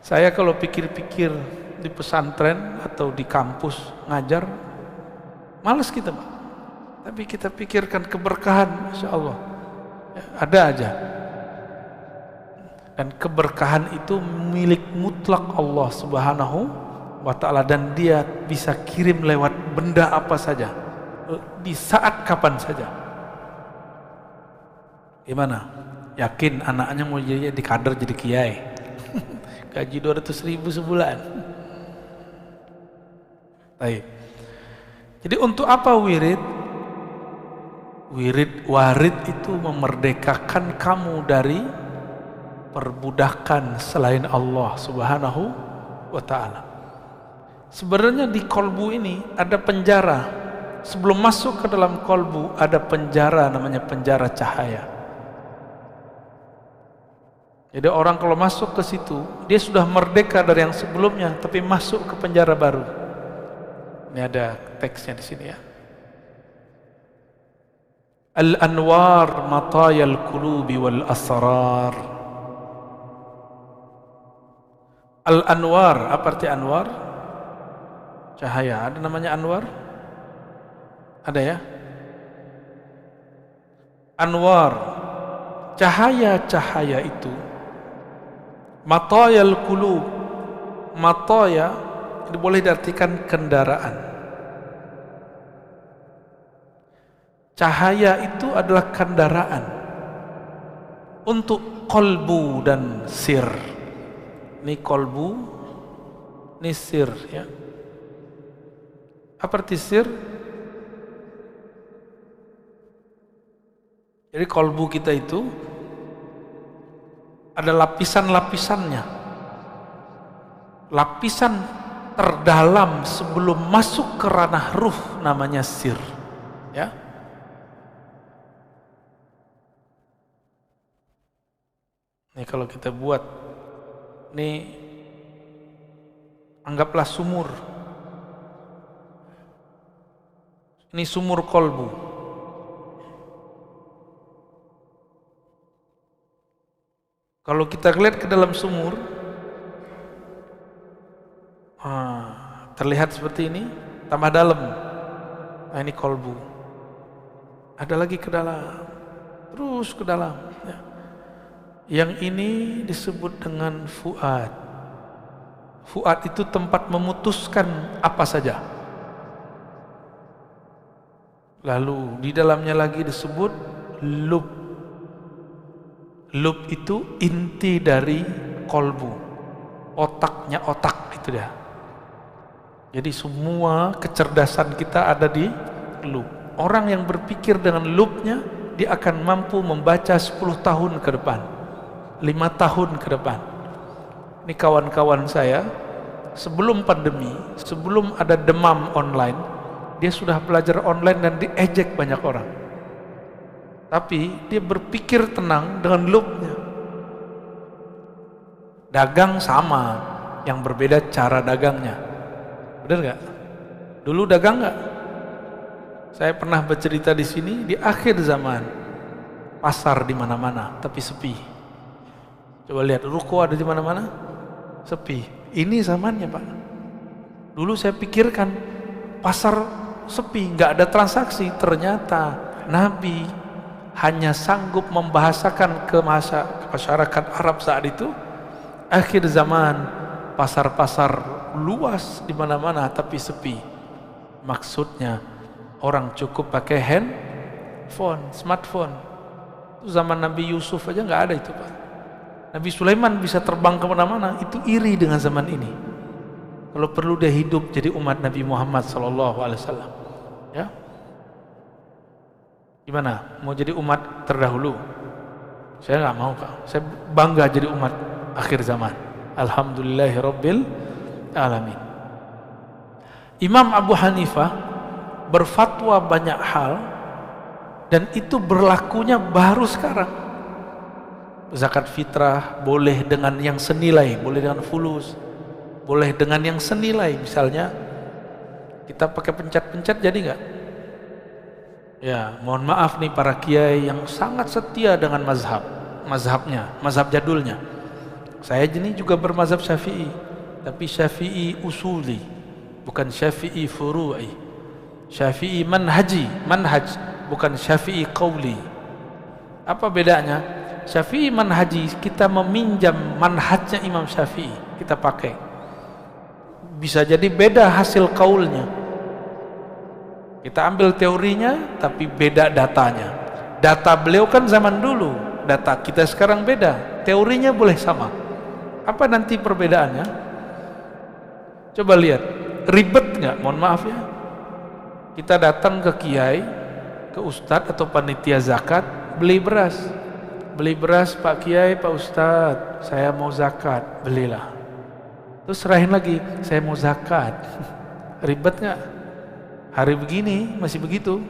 Saya kalau pikir-pikir di pesantren atau di kampus ngajar, malas kita Pak. Tapi kita pikirkan keberkahan, Masya Allah ya, ada aja. Dan keberkahan itu milik mutlak Allah Subhanahu wa ta'ala, dan dia bisa kirim lewat benda apa saja, di saat kapan saja. Gimana? Yakin anaknya mau jadi kader, jadi kiai? Gaji 200.000 sebulan. Baik. Jadi untuk apa wirid? Warid itu memerdekakan kamu dari perbudakan selain Allah Subhanahu wa ta'ala. Sebenarnya di kolbu ini ada penjara. Sebelum masuk ke dalam kolbu ada penjara, namanya penjara cahaya. Jadi orang kalau masuk ke situ, dia sudah merdeka dari yang sebelumnya, tapi masuk ke penjara baru. Ini ada teksnya di sini ya. Al-anwar matayal qulubi wal asrar. Al-anwar, apa arti anwar? Cahaya. Ada namanya anwar? Ada ya? Anwar, cahaya-cahaya itu matayal qulub. Mataya ini boleh diartikan kendaraan. Cahaya itu adalah kendaraan untuk kolbu dan sir. Ini kolbu, ini sir ya. Apa arti sir? Jadi kolbu kita itu ada lapisan-lapisannya. Lapisan terdalam sebelum masuk ke ranah ruh namanya sir ya. Ini kalau kita buat, ini anggaplah sumur. Ini sumur kolbu. Kalau kita lihat ke dalam sumur, terlihat seperti ini, tambah dalam. Nah, ini kolbu. Ada lagi ke dalam, terus ke dalam. Ya. Yang ini disebut dengan fuad. Fuad itu tempat memutuskan apa saja. Lalu di dalamnya lagi disebut lub. Lub itu inti dari kolbu, otaknya otak itu dia. Jadi semua kecerdasan kita ada di lub. Orang yang berpikir dengan lubnya, dia akan mampu membaca 10 tahun ke depan, 5 tahun ke depan. Ini kawan-kawan saya, sebelum pandemi, sebelum ada demam online, dia sudah belajar online dan diejek banyak orang. tapi dia berpikir tenang dengan lubnya. Dagang sama, yang berbeda cara dagangnya. Benar nggak? Dulu dagang nggak? Saya pernah bercerita di sini, di akhir zaman pasar di mana-mana tapi sepi. Coba lihat, ruko ada di mana-mana, sepi. Ini zamannya, Pak. Dulu saya pikirkan pasar sepi, nggak ada transaksi. Ternyata Nabi hanya sanggup membahasakan ke masyarakat Arab saat itu. Akhir zaman, pasar-pasar luas di mana-mana tapi sepi. Maksudnya orang cukup pakai handphone, smartphone. Itu zaman Nabi Yusuf aja nggak ada itu, Pak. Nabi Sulaiman bisa terbang kemana-mana. Itu iri dengan zaman ini. Kalau perlu dia hidup jadi umat Nabi Muhammad SAW. Ya, gimana? Mau jadi umat terdahulu? Saya nggak mau, Pak. Saya bangga jadi umat akhir zaman. Alhamdulillahirabbil alamin. Imam Abu Hanifah berfatwa banyak hal, dan itu berlakunya baru sekarang. Zakat fitrah boleh dengan yang senilai, boleh dengan fulus, boleh dengan yang senilai. Misalnya kita pakai pencet-pencet, jadi nggak? Ya, mohon maaf nih para kiai yang sangat setia dengan mazhabnya, mazhab jadulnya. Saya ini juga bermazhab Syafi'i, tapi Syafi'i usuli, bukan Syafi'i furu'i. Syafi'i manhaj, bukan Syafi'i qauli. Apa bedanya? Syafi'i manhaji, kita meminjam manhajnya Imam Syafi'i, kita pakai. Bisa jadi beda hasil qaulnya. Kita ambil teorinya, tapi beda datanya. Data beliau kan zaman dulu, data kita sekarang beda. Teorinya boleh sama. Apa nanti perbedaannya? Coba lihat, ribet nggak? Mohon maaf ya. Kita datang ke kiai, ke ustadz atau panitia zakat, beli beras. Beli beras, Pak Kiai, Pak Ustadz, saya mau zakat, belilah. Terus serahin lagi, saya mau zakat. Ribet nggak? Hari begini masih begitu.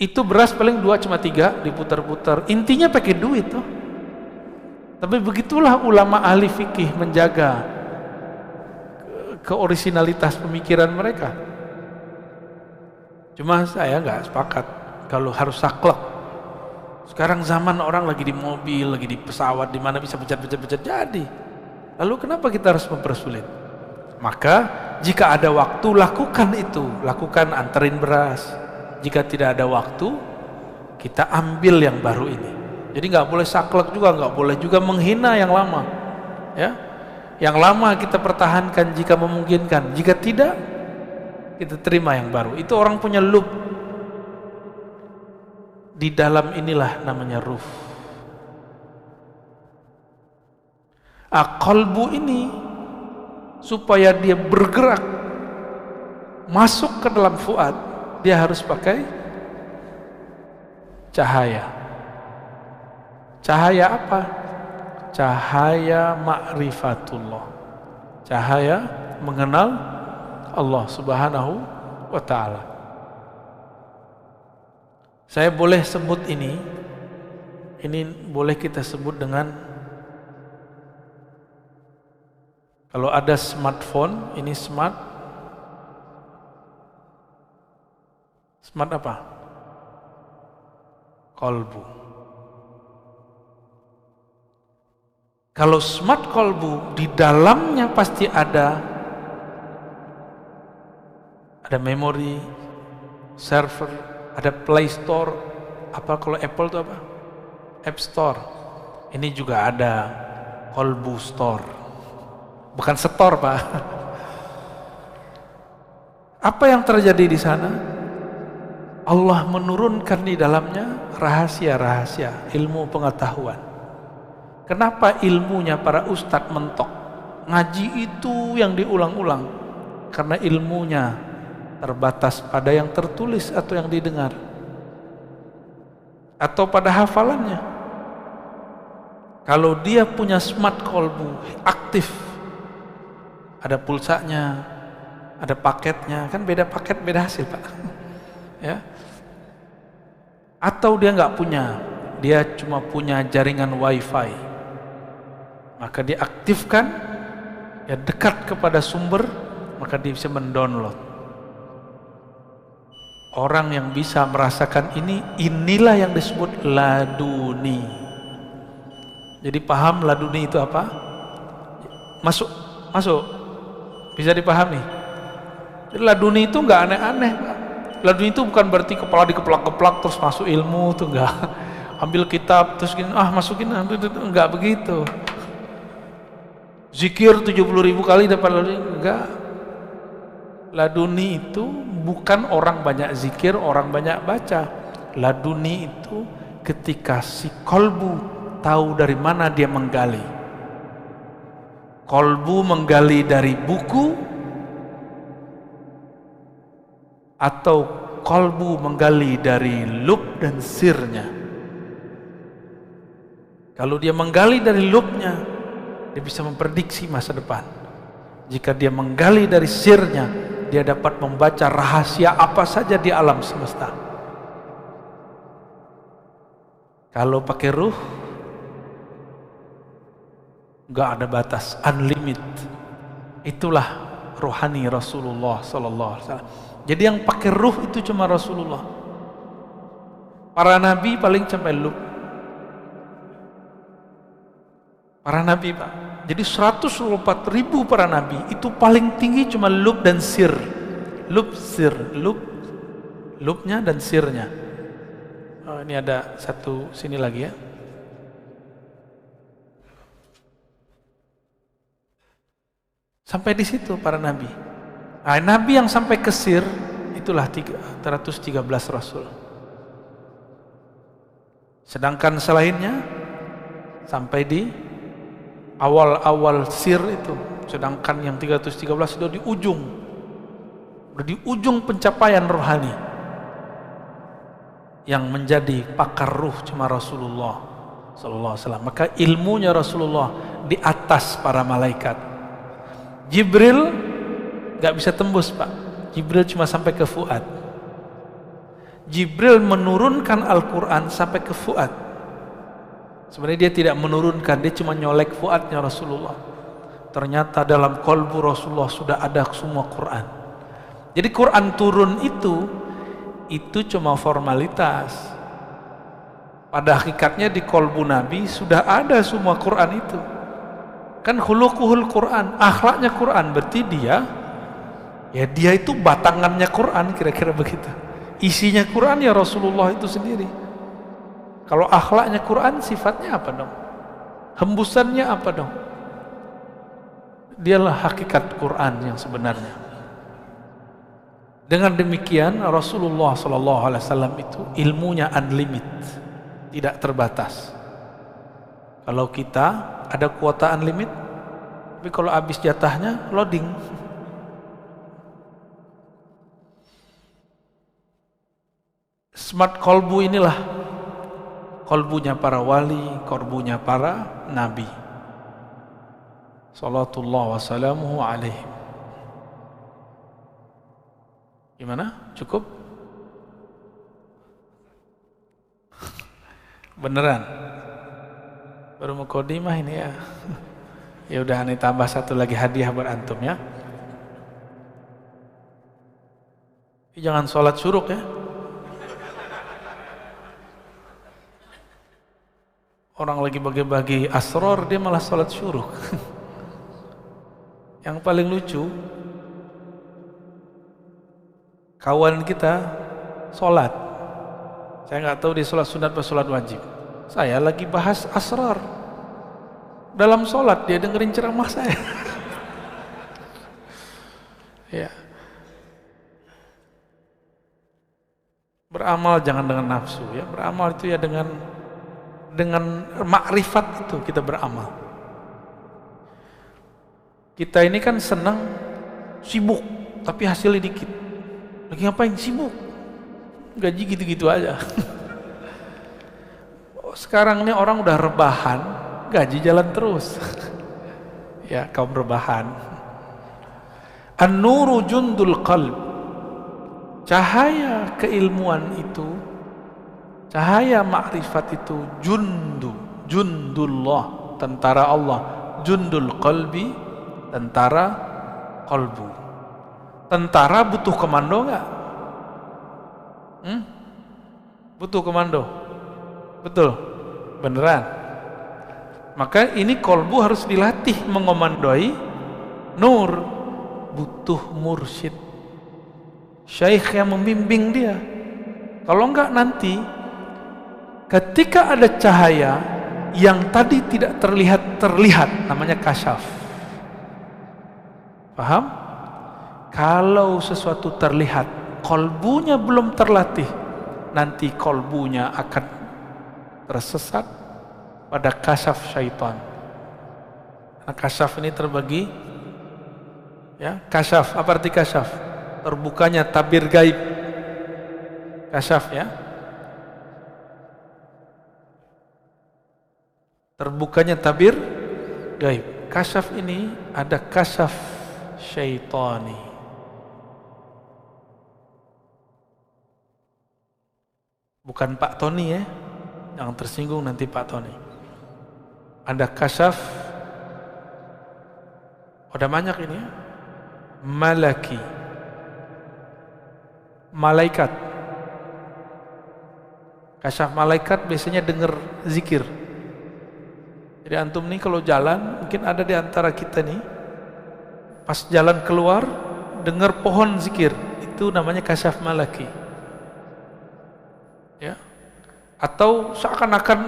Itu beras paling 2 cuma 3 diputar-putar. Intinya pakai duit tuh. Tapi begitulah ulama ahli fikih menjaga keorisinalitas pemikiran mereka. Cuma saya nggak sepakat kalau harus saklek. Sekarang zaman orang lagi di mobil, lagi di pesawat, di mana bisa pencet jadi. Lalu kenapa kita harus mempersulit? Maka jika ada waktu, lakukan itu, lakukan, anterin beras. Jika tidak ada waktu, kita ambil yang baru ini. Jadi nggak boleh saklek juga, nggak boleh juga menghina yang lama. Ya, yang lama kita pertahankan jika memungkinkan. Jika tidak, kita terima yang baru. Itu orang punya loop. Di dalam inilah namanya ruh. Qalbu ini supaya dia bergerak masuk ke dalam fuad, dia harus pakai cahaya. Cahaya apa? Cahaya ma'rifatullah. Cahaya mengenal Allah Subhanahu wa ta'ala. Saya boleh sebut ini boleh kita sebut dengan, kalau ada smartphone, ini smart apa? Qalbu. Kalau smart qalbu, di dalamnya pasti ada memori, server, ada Play Store. Apa kalau Apple itu apa? App Store. Ini juga ada Qalbu Store. Bukan store, Pak. Apa yang terjadi di sana? Allah menurunkan di dalamnya rahasia-rahasia ilmu pengetahuan. Kenapa ilmunya para ustadz mentok? Ngaji itu yang diulang-ulang. Karena ilmunya terbatas pada yang tertulis atau yang didengar, atau pada hafalannya. Kalau dia punya smart qalbu, aktif, ada pulsanya, ada paketnya, kan beda paket beda hasil, Pak. Ya, Atau dia nggak punya, dia cuma punya jaringan wifi, maka dia aktifkan, ya dekat kepada sumber, maka dia bisa mendownload. Orang yang bisa merasakan ini, inilah yang disebut laduni. Jadi paham laduni itu apa? Masuk, bisa dipahami. Jadi laduni itu nggak aneh-aneh, Pak. Laduni itu bukan berarti kepala dikeplak-keplak terus masuk ilmu, tuh enggak. Ambil kitab terus gini, masukin, enggak begitu. Zikir 70.000 kali dapat laduni, enggak. Laduni itu bukan orang banyak zikir, orang banyak baca. Laduni itu ketika si kolbu tahu dari mana dia menggali. Kolbu menggali dari buku, atau kolbu menggali dari lub dan sirnya. Kalau dia menggali dari lubnya, dia bisa memprediksi masa depan. Jika dia menggali dari sirnya, dia dapat membaca rahasia apa saja di alam semesta. Kalau pakai ruh, nggak ada batas, unlimited. Itulah rohani Rasulullah Sallallahu Alaihi Wasallam. Jadi yang pakai ruh itu cuma Rasulullah. Para nabi paling sampai lub. Para nabi, Pak. Jadi 124.000 para nabi itu paling tinggi cuma lub dan sir. Lub, sir, lubnya dan sirnya. Oh, ini ada satu sini lagi ya. Sampai di situ para nabi. Nah, nabi yang sampai ke sir itulah 313 rasul. Sedangkan selainnya sampai di awal-awal sir itu. Sedangkan yang 313 sudah di ujung. Sudah di ujung pencapaian rohani. Yang menjadi pakar ruh cuma Rasulullah sallallahu alaihi wasallam. Maka ilmunya Rasulullah di atas para malaikat. Jibril gak bisa tembus, Pak. Jibril cuma sampai ke fuad. Jibril menurunkan Al-Quran sampai ke fuad. Sebenarnya dia tidak menurunkan, dia cuma nyolek fuadnya Rasulullah. Ternyata dalam kolbu Rasulullah sudah ada semua Quran. Jadi Quran turun itu cuma formalitas. Pada hakikatnya di kolbu Nabi sudah ada semua Quran itu. Kan khuluquhul Quran, akhlaknya Quran, berarti dia itu batangannya Quran, kira-kira begitu. Isinya Quran ya Rasulullah itu sendiri. Kalau akhlaknya Quran, sifatnya apa dong? Hembusannya apa dong? Dialah hakikat Quran yang sebenarnya. Dengan demikian Rasulullah SAW itu ilmunya unlimited, tidak terbatas. Kalau kita ada kuota unlimited, tapi kalau habis jatahnya loading. Smart kolbu inilah kolbunya para wali, kolbunya para nabi. Salatullah wassalamuhu alaihim. Gimana? Cukup? Beneran? Baru mukadimah ini ya. Ya udah, ini tambah satu lagi hadiah buat antum ya. Jangan sholat syuruk ya. Orang lagi bagi-bagi asror, dia malah sholat syuruk. Yang paling lucu, kawan kita sholat. Saya nggak tahu dia sholat sunat atau sholat wajib. Saya lagi bahas asrar. Dalam sholat dia dengerin ceramah saya. Ya. Beramal jangan dengan nafsu ya. Beramal itu ya dengan makrifat itu kita beramal. Kita ini kan senang sibuk tapi hasilnya dikit. Lagi ngapain sibuk? Gaji gitu-gitu aja. Sekarang ini orang udah rebahan, gaji jalan terus. Ya, kaum rebahan. An-nuru jundul qalb. Cahaya keilmuan itu Cahaya ma'rifat itu jundullah, tentara Allah. Jundul qalbi, tentara qalbu. Tentara butuh komando nggak? Butuh komando. Betul? Beneran? Maka ini kolbu harus dilatih mengomandoi nur. Butuh mursyid, syaikh yang membimbing dia. Kalau enggak nanti ketika ada cahaya yang tadi tidak terlihat, namanya kasyaf. Paham? Kalau sesuatu terlihat, kolbunya belum terlatih, nanti kolbunya akan tersesat pada kasyaf syaitan. Nah, kasyaf ini terbagi, ya, kasyaf, apa arti kasyaf? Terbukanya tabir gaib. Kasyaf, ya, terbukanya tabir gaib. Kasyaf ini ada kasyaf syaitani. Bukan Pak Tony, ya, jangan tersinggung nanti Pak Tony. Ada kasyaf, ada banyak ini, ya. Malaki, malaikat. Kasyaf malaikat biasanya dengar zikir. Jadi antum nih kalau jalan, mungkin ada di antara kita nih, pas jalan keluar dengar pohon zikir, itu namanya kasyaf malaki. Ya. Atau seakan-akan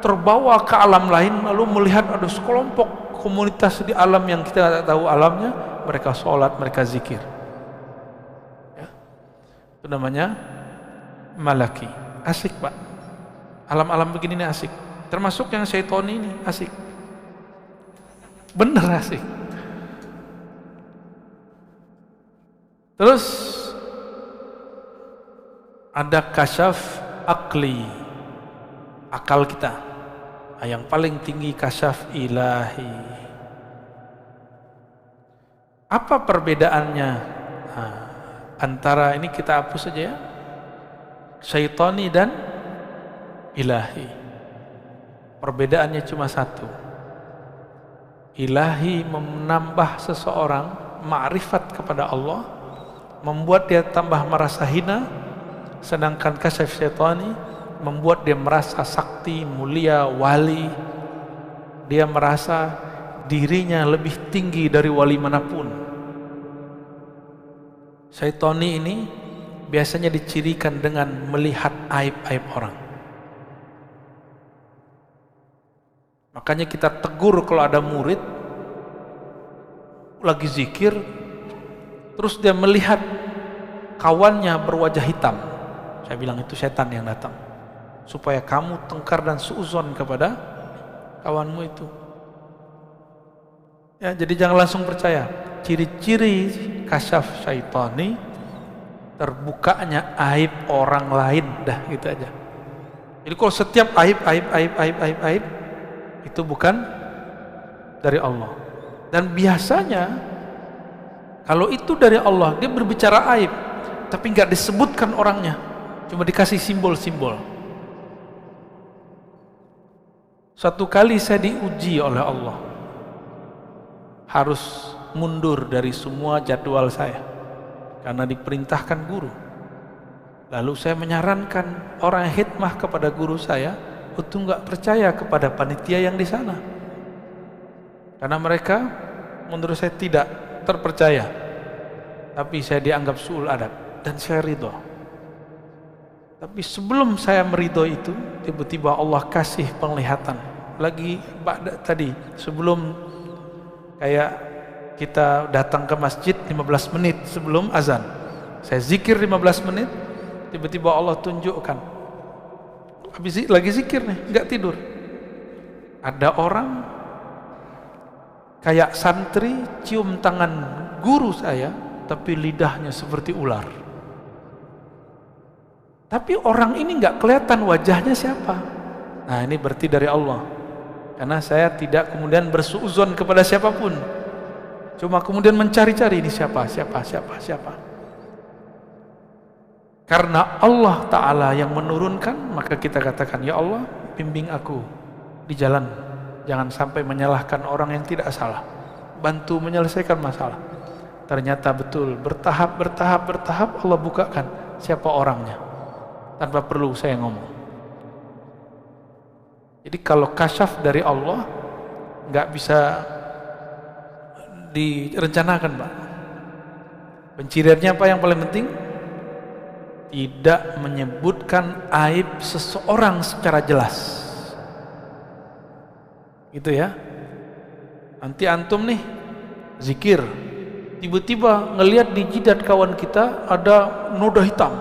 terbawa ke alam lain, lalu melihat ada sekelompok komunitas di alam yang kita tidak tahu alamnya, mereka sholat, mereka zikir. Ya. Itu namanya malaki. Asik, Pak. Alam-alam begini ini asik. Termasuk yang syaitan ini asik. Bener asik. Terus ada kasyaf akli, akal kita. Yang paling tinggi kasyaf ilahi. Apa perbedaannya antara ini, kita hapus saja, ya, syaitani dan ilahi? Perbedaannya cuma satu. Ilahi menambah seseorang ma'rifat kepada Allah, membuat dia tambah merasa hina, sedangkan kasyaf syaitani membuat dia merasa sakti, mulia, wali. Dia merasa dirinya lebih tinggi dari wali manapun. Syaitani ini biasanya dicirikan dengan melihat aib-aib orang. Makanya kita tegur kalau ada murid lagi zikir, terus dia melihat kawannya berwajah hitam. Saya bilang itu setan yang datang, supaya kamu tengkar dan suuzon kepada kawanmu itu. Ya, jadi jangan langsung percaya. Ciri-ciri kasyaf syaitani, terbukanya aib orang lain, dah gitu aja. Jadi kalau setiap aib itu bukan dari Allah. Dan biasanya kalau itu dari Allah, dia berbicara aib tapi nggak disebutkan orangnya, cuma dikasih simbol-simbol. Satu kali saya diuji oleh Allah, harus mundur dari semua jadwal saya karena diperintahkan guru. Lalu saya menyarankan orang yang khidmah kepada guru saya untuk nggak percaya kepada panitia yang di sana, karena mereka menurut saya tidak terpercaya. Tapi saya dianggap suul adab dan saya ridho. Tapi sebelum saya meridho itu, tiba-tiba Allah kasih penglihatan. Lagi tadi sebelum kayak kita datang ke masjid 15 menit sebelum azan, saya zikir 15 menit, tiba-tiba Allah tunjukkan. Habis lagi zikir nih, nggak tidur. Ada orang kayak santri cium tangan guru saya, tapi lidahnya seperti ular. Tapi orang ini nggak kelihatan wajahnya siapa. Nah, ini berarti dari Allah. Karena saya tidak kemudian bersuuzon kepada siapapun. Cuma kemudian mencari-cari ini siapa. Karena Allah Ta'ala yang menurunkan, maka kita katakan, ya Allah, bimbing aku di jalan, jangan sampai menyalahkan orang yang tidak salah, bantu menyelesaikan masalah. Ternyata betul, bertahap Allah bukakan siapa orangnya tanpa perlu saya ngomong. Jadi kalau kasyaf dari Allah nggak bisa direncanakan, Pak. Penciriannya apa yang paling penting? Tidak menyebutkan aib seseorang secara jelas. Gitu ya. Nanti antum nih zikir, tiba-tiba ngelihat di jidat kawan kita ada noda hitam.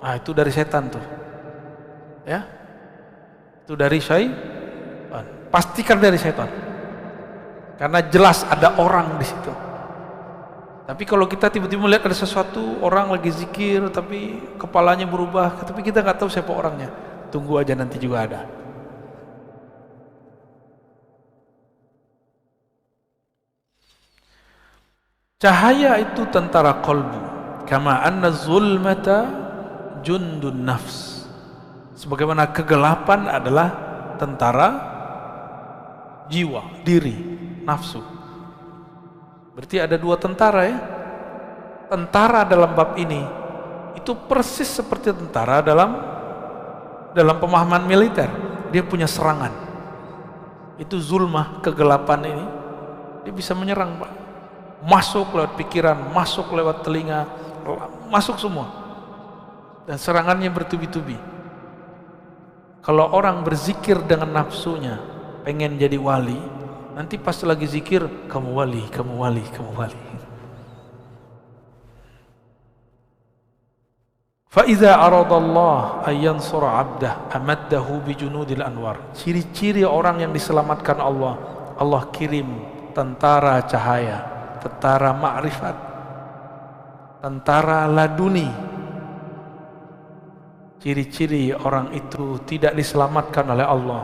Nah, itu dari setan tuh. Ya. Itu dari syaitan. Pastikan dari setan. Karena jelas ada orang di situ. Tapi kalau kita tiba-tiba melihat ada sesuatu, orang lagi zikir tapi kepalanya berubah, tapi kita nggak tahu siapa orangnya, tunggu aja, nanti juga ada. Cahaya itu tentara kolbu, kama anna zulmata jundun nafs. Sebagaimana kegelapan adalah tentara jiwa, diri, nafsu. Berarti ada dua tentara ya. Tentara dalam bab ini itu persis seperti tentara dalam pemahaman militer. Dia punya serangan. Itu zulmah, kegelapan ini. Dia bisa menyerang, Pak. Masuk lewat pikiran, masuk lewat telinga, masuk semua. Dan serangannya bertubi-tubi. Kalau orang berzikir dengan nafsunya, pengen jadi wali, nanti pas lagi zikir, kamu wali, kamu wali, kamu wali. فَإِذَا أَرَضَ اللَّهُ أَن يَنْصُرَ عَبْدَهُ أَمَدَّهُ بِجُنُودِ الْأَنْوَارِ. Ciri-ciri orang yang diselamatkan Allah, Allah kirim tentara cahaya, tentara ma'rifat, tentara laduni. Ciri-ciri orang itu tidak diselamatkan oleh Allah,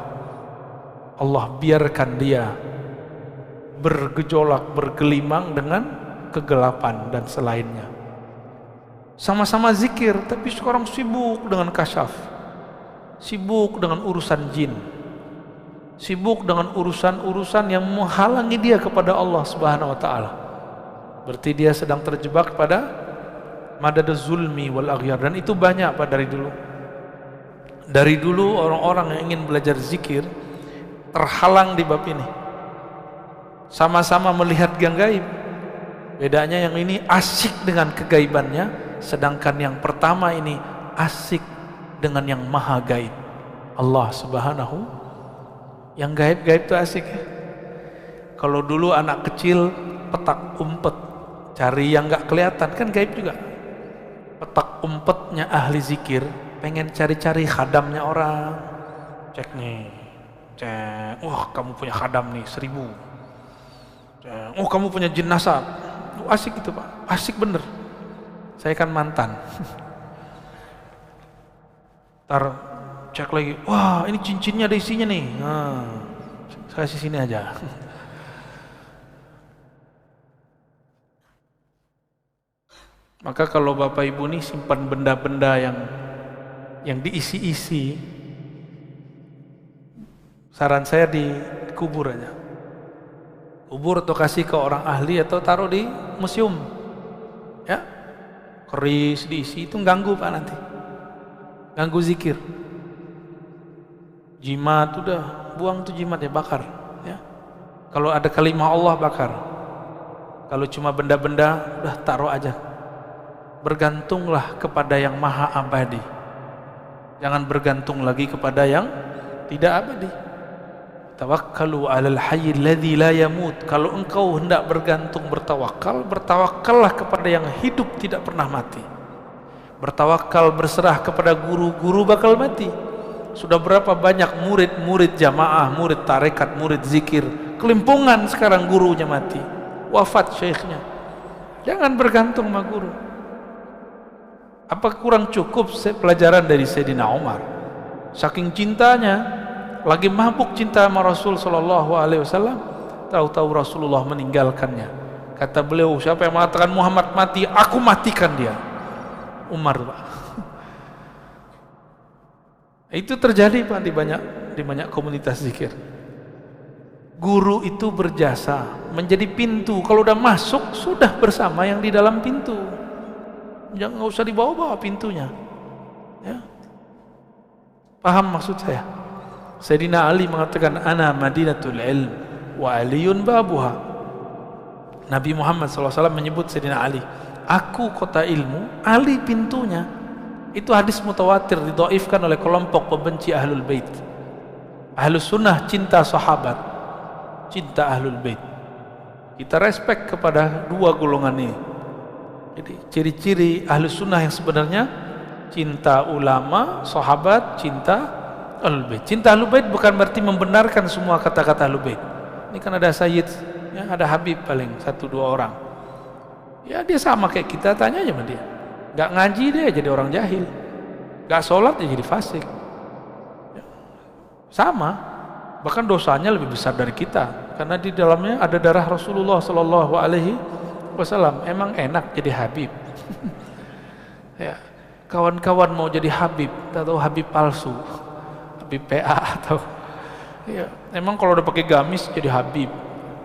Allah biarkan dia bergejolak, bergelimang dengan kegelapan dan selainnya. Sama-sama zikir, tapi sekarang sibuk dengan kasyaf, sibuk dengan urusan jin, sibuk dengan urusan-urusan yang menghalangi dia kepada Allah Subhanahu wa Ta'ala. Berarti dia sedang terjebak pada madaduz zulmi wal aghyar. Dan itu banyak, Pak, dari dulu. Dari dulu orang-orang yang ingin belajar zikir terhalang di bab ini. Sama-sama melihat yang gaib. Bedanya yang ini asik dengan kegaibannya, sedangkan yang pertama ini asik dengan yang maha gaib, Allah Subhanahu. Yang gaib-gaib itu asik ya. Kalau dulu anak kecil petak umpet, cari yang nggak kelihatan, kan gaib juga. Petak umpetnya ahli zikir, pengen cari-cari khadamnya orang. Cek nih, cek, wah kamu punya khadam nih 1000. Cek, oh kamu punya jin nasab. Asik gitu, Pak, asik bener. Saya kan mantan. Ntar cek lagi, wah ini cincinnya ada isinya nih. Nah, saya kasih sini aja. Maka kalau Bapak Ibu nih simpan benda-benda yang diisi-isi, saran saya dikubur aja. Kubur atau kasih ke orang ahli atau taruh di museum. Ya. Keris diisi, itu ganggu, Pak, nanti. Ganggu zikir. Jimat udah buang tuh jimatnya, bakar, ya. Kalau ada kalimah Allah bakar. Kalau cuma benda-benda udah taruh aja. Bergantunglah kepada yang maha abadi. Jangan bergantung lagi kepada yang tidak abadi. Tawakkalu 'alal hayyil ladzi la yamut. Kalau engkau hendak bergantung, bertawakallah kepada yang hidup tidak pernah mati. Bertawakal, berserah kepada guru-guru bakal mati. Sudah berapa banyak murid-murid jamaah, murid tarekat, murid zikir, kelimpungan sekarang gurunya mati, wafat syekhnya. Jangan bergantung sama guru. Apa kurang cukup pelajaran dari Sayyidina Umar? Saking cintanya, lagi mabuk cinta sama Rasul sallallahu alaihi wasallam, tahu-tahu Rasulullah meninggalkannya. Kata beliau, siapa yang mengatakan Muhammad mati, aku matikan dia. Umar, Pak. Itu terjadi, Pak, di banyak komunitas zikir. Guru itu berjasa menjadi pintu. Kalau udah masuk sudah bersama yang di dalam pintu. Jangan, nggak usah dibawa-bawa pintunya. Ya. Paham maksud saya? Sayyidina Ali mengatakan, ana madinatul ilm wa aliyun babuha. Nabi Muhammad SAW menyebut Sayyidina Ali, aku kota ilmu, Ali pintunya. Itu hadis mutawatir, didhaifkan oleh kelompok pembenci Ahlul Bait. Ahlus Sunnah cinta sahabat, cinta Ahlul Bait. Kita respect kepada dua golongan ini. Jadi ciri-ciri Ahlus Sunnah yang sebenarnya cinta ulama, sahabat, cinta Ahlul Bait. Cinta Ahlul Bait bukan berarti membenarkan semua kata-kata Ahlul Bait. Ini kan ada Sayyid, ya, ada Habib paling 1-2 orang. Ya dia sama kayak kita, tanya aja sama dia. Gak ngaji dia jadi orang jahil, gak sholat dia jadi fasik. Sama, bahkan dosanya lebih besar dari kita, karena di dalamnya ada darah Rasulullah SAW. Emang enak jadi Habib? Ya, kawan-kawan mau jadi Habib, atau Habib palsu, Habib PA atau ya, emang kalau udah pakai gamis jadi Habib,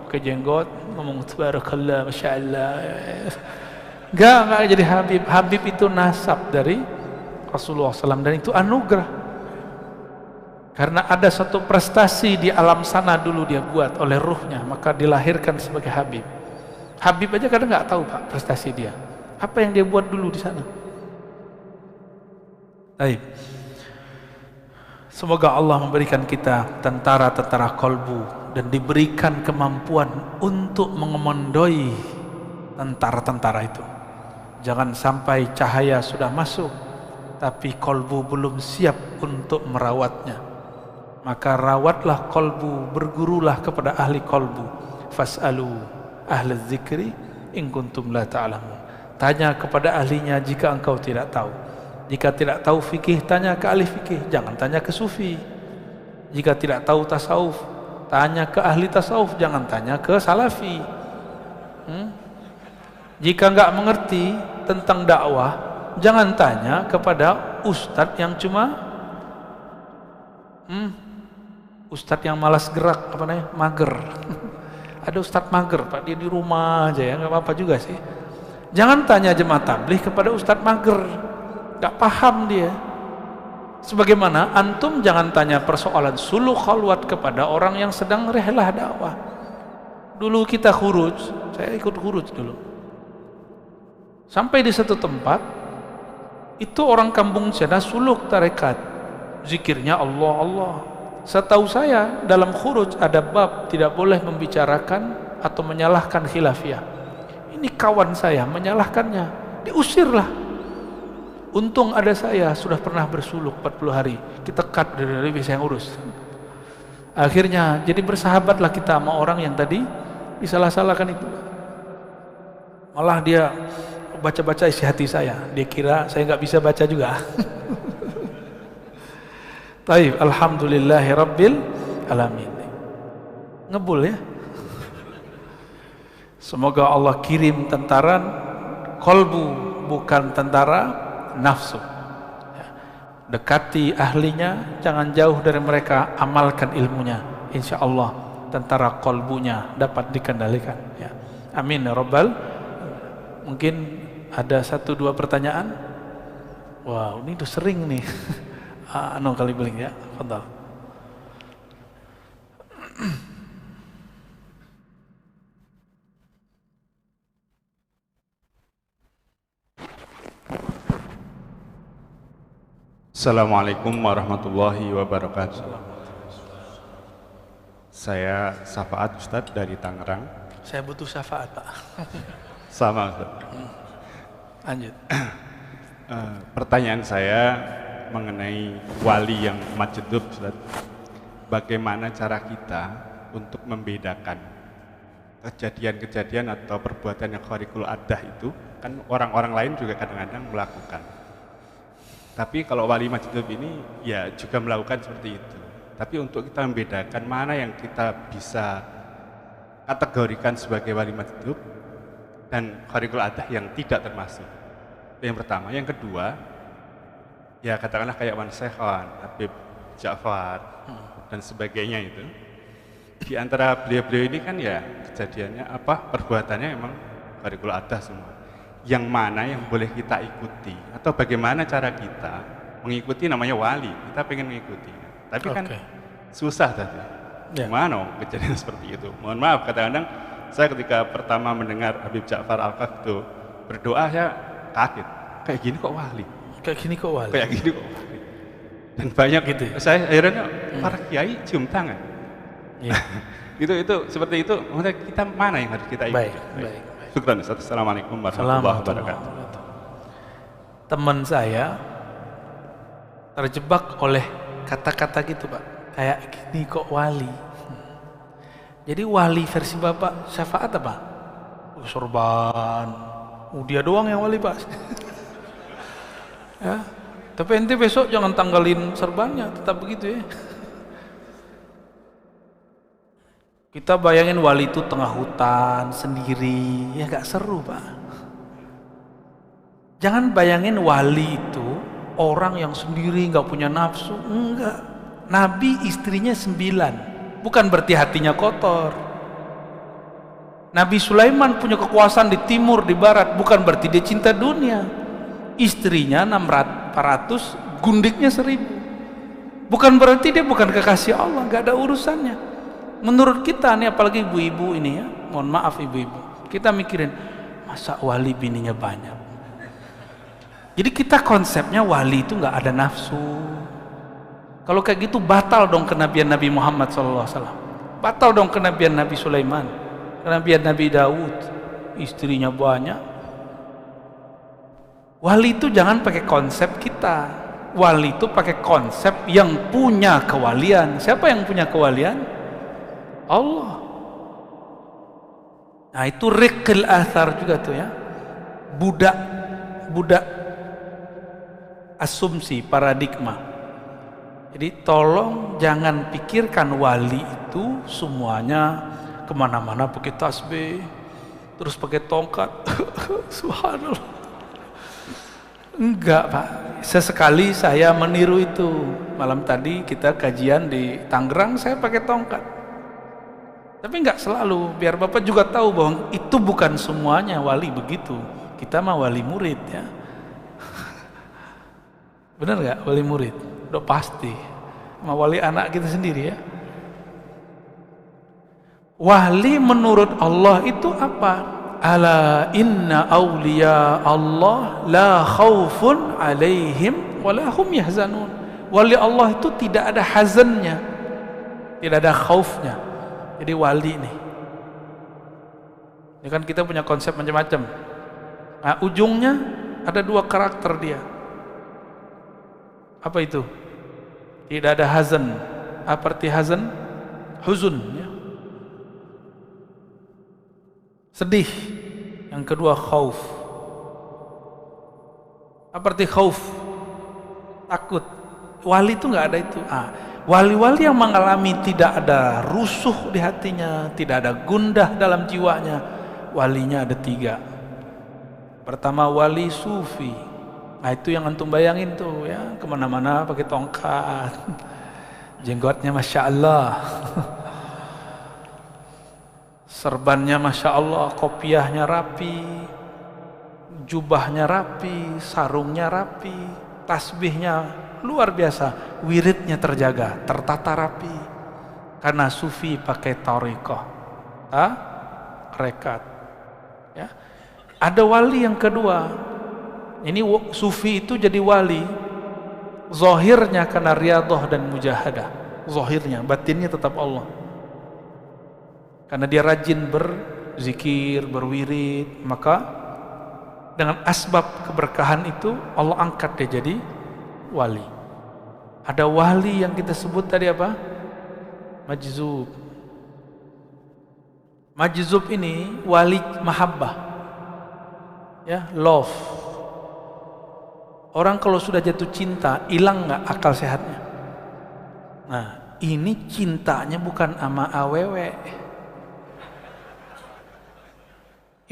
pakai jenggot ngomong tabarakallah, masya Allah. Enggak jadi Habib. Habib itu nasab dari Rasulullah SAW, dan itu anugerah. Karena ada satu prestasi di alam sana dulu dia buat oleh ruhnya, maka dilahirkan sebagai Habib. Habib aja kadang nggak tahu, Pak, prestasi dia. Apa yang dia buat dulu di sana. Baik. Semoga Allah memberikan kita tentara-tentara kolbu dan diberikan kemampuan untuk mengemondoi tentara-tentara itu. Jangan sampai cahaya sudah masuk tapi kolbu belum siap untuk merawatnya. Maka rawatlah kolbu, bergurulah kepada ahli kolbu. Fas'alu ahli dzikri in kuntum la ta'lamun. Tanya kepada ahlinya jika engkau tidak tahu. Jika tidak tahu fikih, tanya ke ahli fikih, jangan tanya ke sufi. Jika tidak tahu tasawuf, tanya ke ahli tasawuf, jangan tanya ke salafi. Jika enggak mengerti tentang dakwah, jangan tanya kepada ustadz yang cuma ustadz yang malas gerak, apa namanya, mager. Ada ustadz mager, Pak, dia di rumah aja, ya nggak apa-apa juga sih. Jangan tanya jemaah tabligh kepada ustadz mager, nggak paham dia. Sebagaimana antum jangan tanya persoalan suluk khalwat kepada orang yang sedang rehlah dakwah. Dulu kita khuruj, saya ikut khuruj dulu. Sampai di satu tempat, itu orang kampung sana suluk tarekat, zikirnya Allah Allah. Setahu saya dalam khuruj ada bab tidak boleh membicarakan atau menyalahkan khilafiyah. Ini kawan saya menyalahkannya, diusirlah. Untung ada saya sudah pernah bersuluk 40 hari, kita cut dari bisa yang urus. Akhirnya jadi bersahabatlah kita sama orang yang tadi disalah-salahkan itu. Malah dia baca-baca isi hati saya, dia kira saya nggak bisa baca juga. Taib, alhamdulillahi rabbil alamin. Ngebul ya. Semoga Allah kirim tentara kolbu, bukan tentara nafsu. Dekati ahlinya, jangan jauh dari mereka, amalkan ilmunya. Insya Allah tentara kolbunya dapat dikendalikan. Ya. Amin ya rabbal. Mungkin ada 1-2 pertanyaan. Wow, ini udah sering nih. Anu kali beling ya, fadhal. Assalamualaikum warahmatullahi wabarakatuh. Saya Syafaat Ustadz dari Tangerang. Saya butuh syafaat, Pak. Sama Ustadz. Lanjut. Pertanyaan saya mengenai wali yang majdub, Ustaz. Bagaimana cara kita untuk membedakan kejadian-kejadian atau perbuatan yang khariqul adah itu? Kan orang-orang lain juga kadang-kadang melakukan. Tapi kalau wali majdub ini ya juga melakukan seperti itu. Tapi untuk kita membedakan mana yang kita bisa kategorikan sebagai wali majdub dan khariqul adah yang tidak termasuk. yang pertama. Yang kedua, ya katakanlah kayak Wan Sekhan, Habib Ja'far dan sebagainya itu. Di antara beliau-beliau ini kan ya kejadiannya perbuatannya memang Khariqul Adah semua. Yang mana yang boleh kita ikuti atau bagaimana cara kita mengikuti, namanya wali, kita pengen mengikuti. Tapi kan susah tadi. Gimana kejadian seperti itu? Mohon maaf, kadang-kadang saya ketika pertama mendengar Habib Ja'far Al-Kaf itu berdoa, saya kaget. Kayak gini kok wali? Kayak gini kok wali? Dan banyak gitu. Saya akhirnya para kiai cium tangan. itu seperti itu. Maksudnya kita mana yang harus kita ikuti? Baik. Syukran. Assalamualaikum warahmatullahi wabarakatuh. Teman saya terjebak oleh kata-kata gitu, Pak. Kayak gini kok wali. Jadi wali versi Bapak syafaat apa? Sorban. Dia doang yang wali, Pak. Ya. Tapi ente besok jangan tanggalin serbannya, tetap begitu ya. Kita bayangin wali itu tengah hutan sendiri, ya gak seru, Pak. Jangan bayangin wali itu orang yang sendiri gak punya nafsu, enggak. Nabi istrinya 9, bukan berarti hatinya kotor. Nabi Sulaiman punya kekuasaan di timur, di barat, bukan berarti dia cinta dunia. Istrinya 400, gundiknya 1000. Bukan berarti dia bukan kekasih Allah, gak ada urusannya. Menurut kita nih, apalagi ibu-ibu ini ya, mohon maaf ibu-ibu, kita mikirin masa wali bininya banyak. Jadi kita konsepnya wali itu nggak ada nafsu. Kalau kayak gitu batal dong kenabian Nabi Muhammad SAW, batal dong kenabian Nabi Sulaiman, kenabian Nabi Daud, istrinya banyak. Wali itu jangan pakai konsep kita. Wali itu pakai konsep yang punya kewalian. Siapa yang punya kewalian? Allah. Nah itu riqil athar juga tuh ya, budak asumsi, paradigma. Jadi tolong jangan pikirkan wali itu semuanya kemana-mana pakai tasbih, terus pakai tongkat. Subhanallah. Enggak, Pak. Sesekali saya meniru itu. Malam tadi kita kajian di Tangerang, saya pakai tongkat. Tapi enggak selalu, biar Bapak juga tahu bahwa itu bukan semuanya wali begitu. Kita mah wali murid ya. Benar enggak wali murid? Udah pasti. Sama wali anak kita sendiri ya. Wali menurut Allah itu apa? Ala inna awliya Allah la khawfun alaihim walahum yahzanun. Wali Allah itu tidak ada hazannya, tidak ada khaufnya. Jadi wali nih, ini kan kita punya konsep macam-macam. Nah, ujungnya ada 2 karakter dia. Apa itu? Tidak ada hazan. Apa arti hazan? Huzun ya. Sedih. Yang kedua khauf. Apa arti khauf? Takut. Wali itu nggak ada itu. Wali-wali yang mengalami tidak ada rusuh di hatinya, tidak ada gundah dalam jiwanya, walinya ada 3. Pertama wali sufi. Nah itu yang antum bayangin tuh ya, kemana-mana pakai tongkat, jenggotnya masya Allah, serbannya masya Allah, kopiahnya rapi, jubahnya rapi, sarungnya rapi, tasbihnya luar biasa, wiridnya terjaga, tertata rapi. Karena sufi pakai thariqah, rekat. Ya. Ada wali yang kedua. Ini sufi itu jadi wali. Zahirnya karena riyadhah dan mujahadah. Zahirnya, batinnya tetap Allah. Karena dia rajin berzikir, berwirid, maka dengan asbab keberkahan itu Allah angkat dia jadi wali. Ada wali yang kita sebut tadi apa? Majzub. Majzub ini wali mahabbah. Ya, love. Orang kalau sudah jatuh cinta, hilang nggak akal sehatnya? Nah, ini cintanya bukan sama awewe.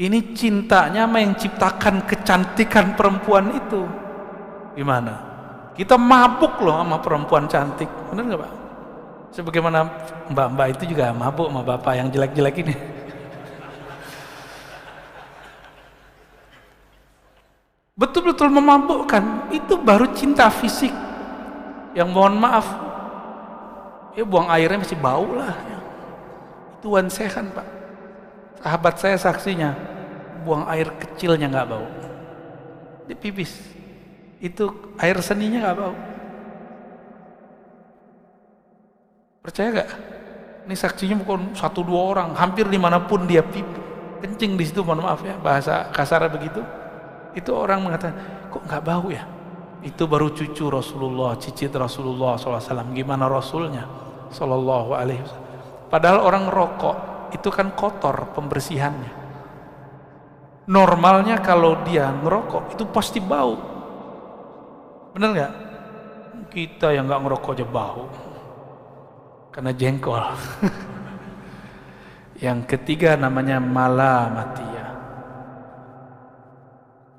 Ini cintanya sama yang ciptakan kecantikan perempuan itu. Gimana? Kita mabuk loh sama perempuan cantik, bener nggak Pak? Sebagaimana mbak-mbak itu juga mabuk sama bapak yang jelek-jelek ini. Betul-betul memabukkan. Itu baru cinta fisik. Yang mohon maaf, ya buang airnya masih bau lah. Itu wansehan Pak. Sahabat saya saksinya, buang air kecilnya nggak bau. Dia pipis. Itu air seninya nggak bau. Percaya gak? Ini saksinya bukan 1-2 orang, hampir dimanapun dia kencing di situ, mohon maaf ya, bahasa kasar begitu. Itu orang mengatakan, kok nggak bau ya? Itu baru cucu Rasulullah, cicit Rasulullah SAW. Gimana Rasulnya? Sallallahu alaihi wasallam. Padahal orang rokok itu kan kotor pembersihannya. Normalnya kalau dia ngerokok itu pasti bau. Bener nggak? Kita yang nggak ngerokok aja bau. Karena jengkol. Yang ketiga namanya malamatiyah.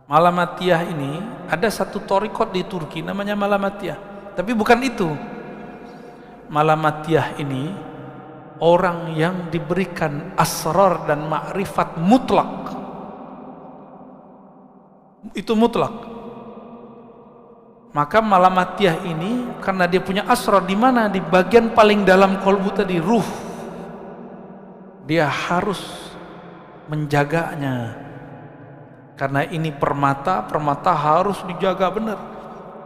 Malamatiyah ini ada satu thariqat di Turki namanya malamatiyah. Tapi bukan itu. Malamatiyah ini orang yang diberikan asrar dan ma'rifat mutlak. Itu mutlak. Maka malamatiyah ini karena dia punya asrar di mana? Di bagian paling dalam kolbu tadi, ruh. Dia harus menjaganya. Karena ini permata harus dijaga benar.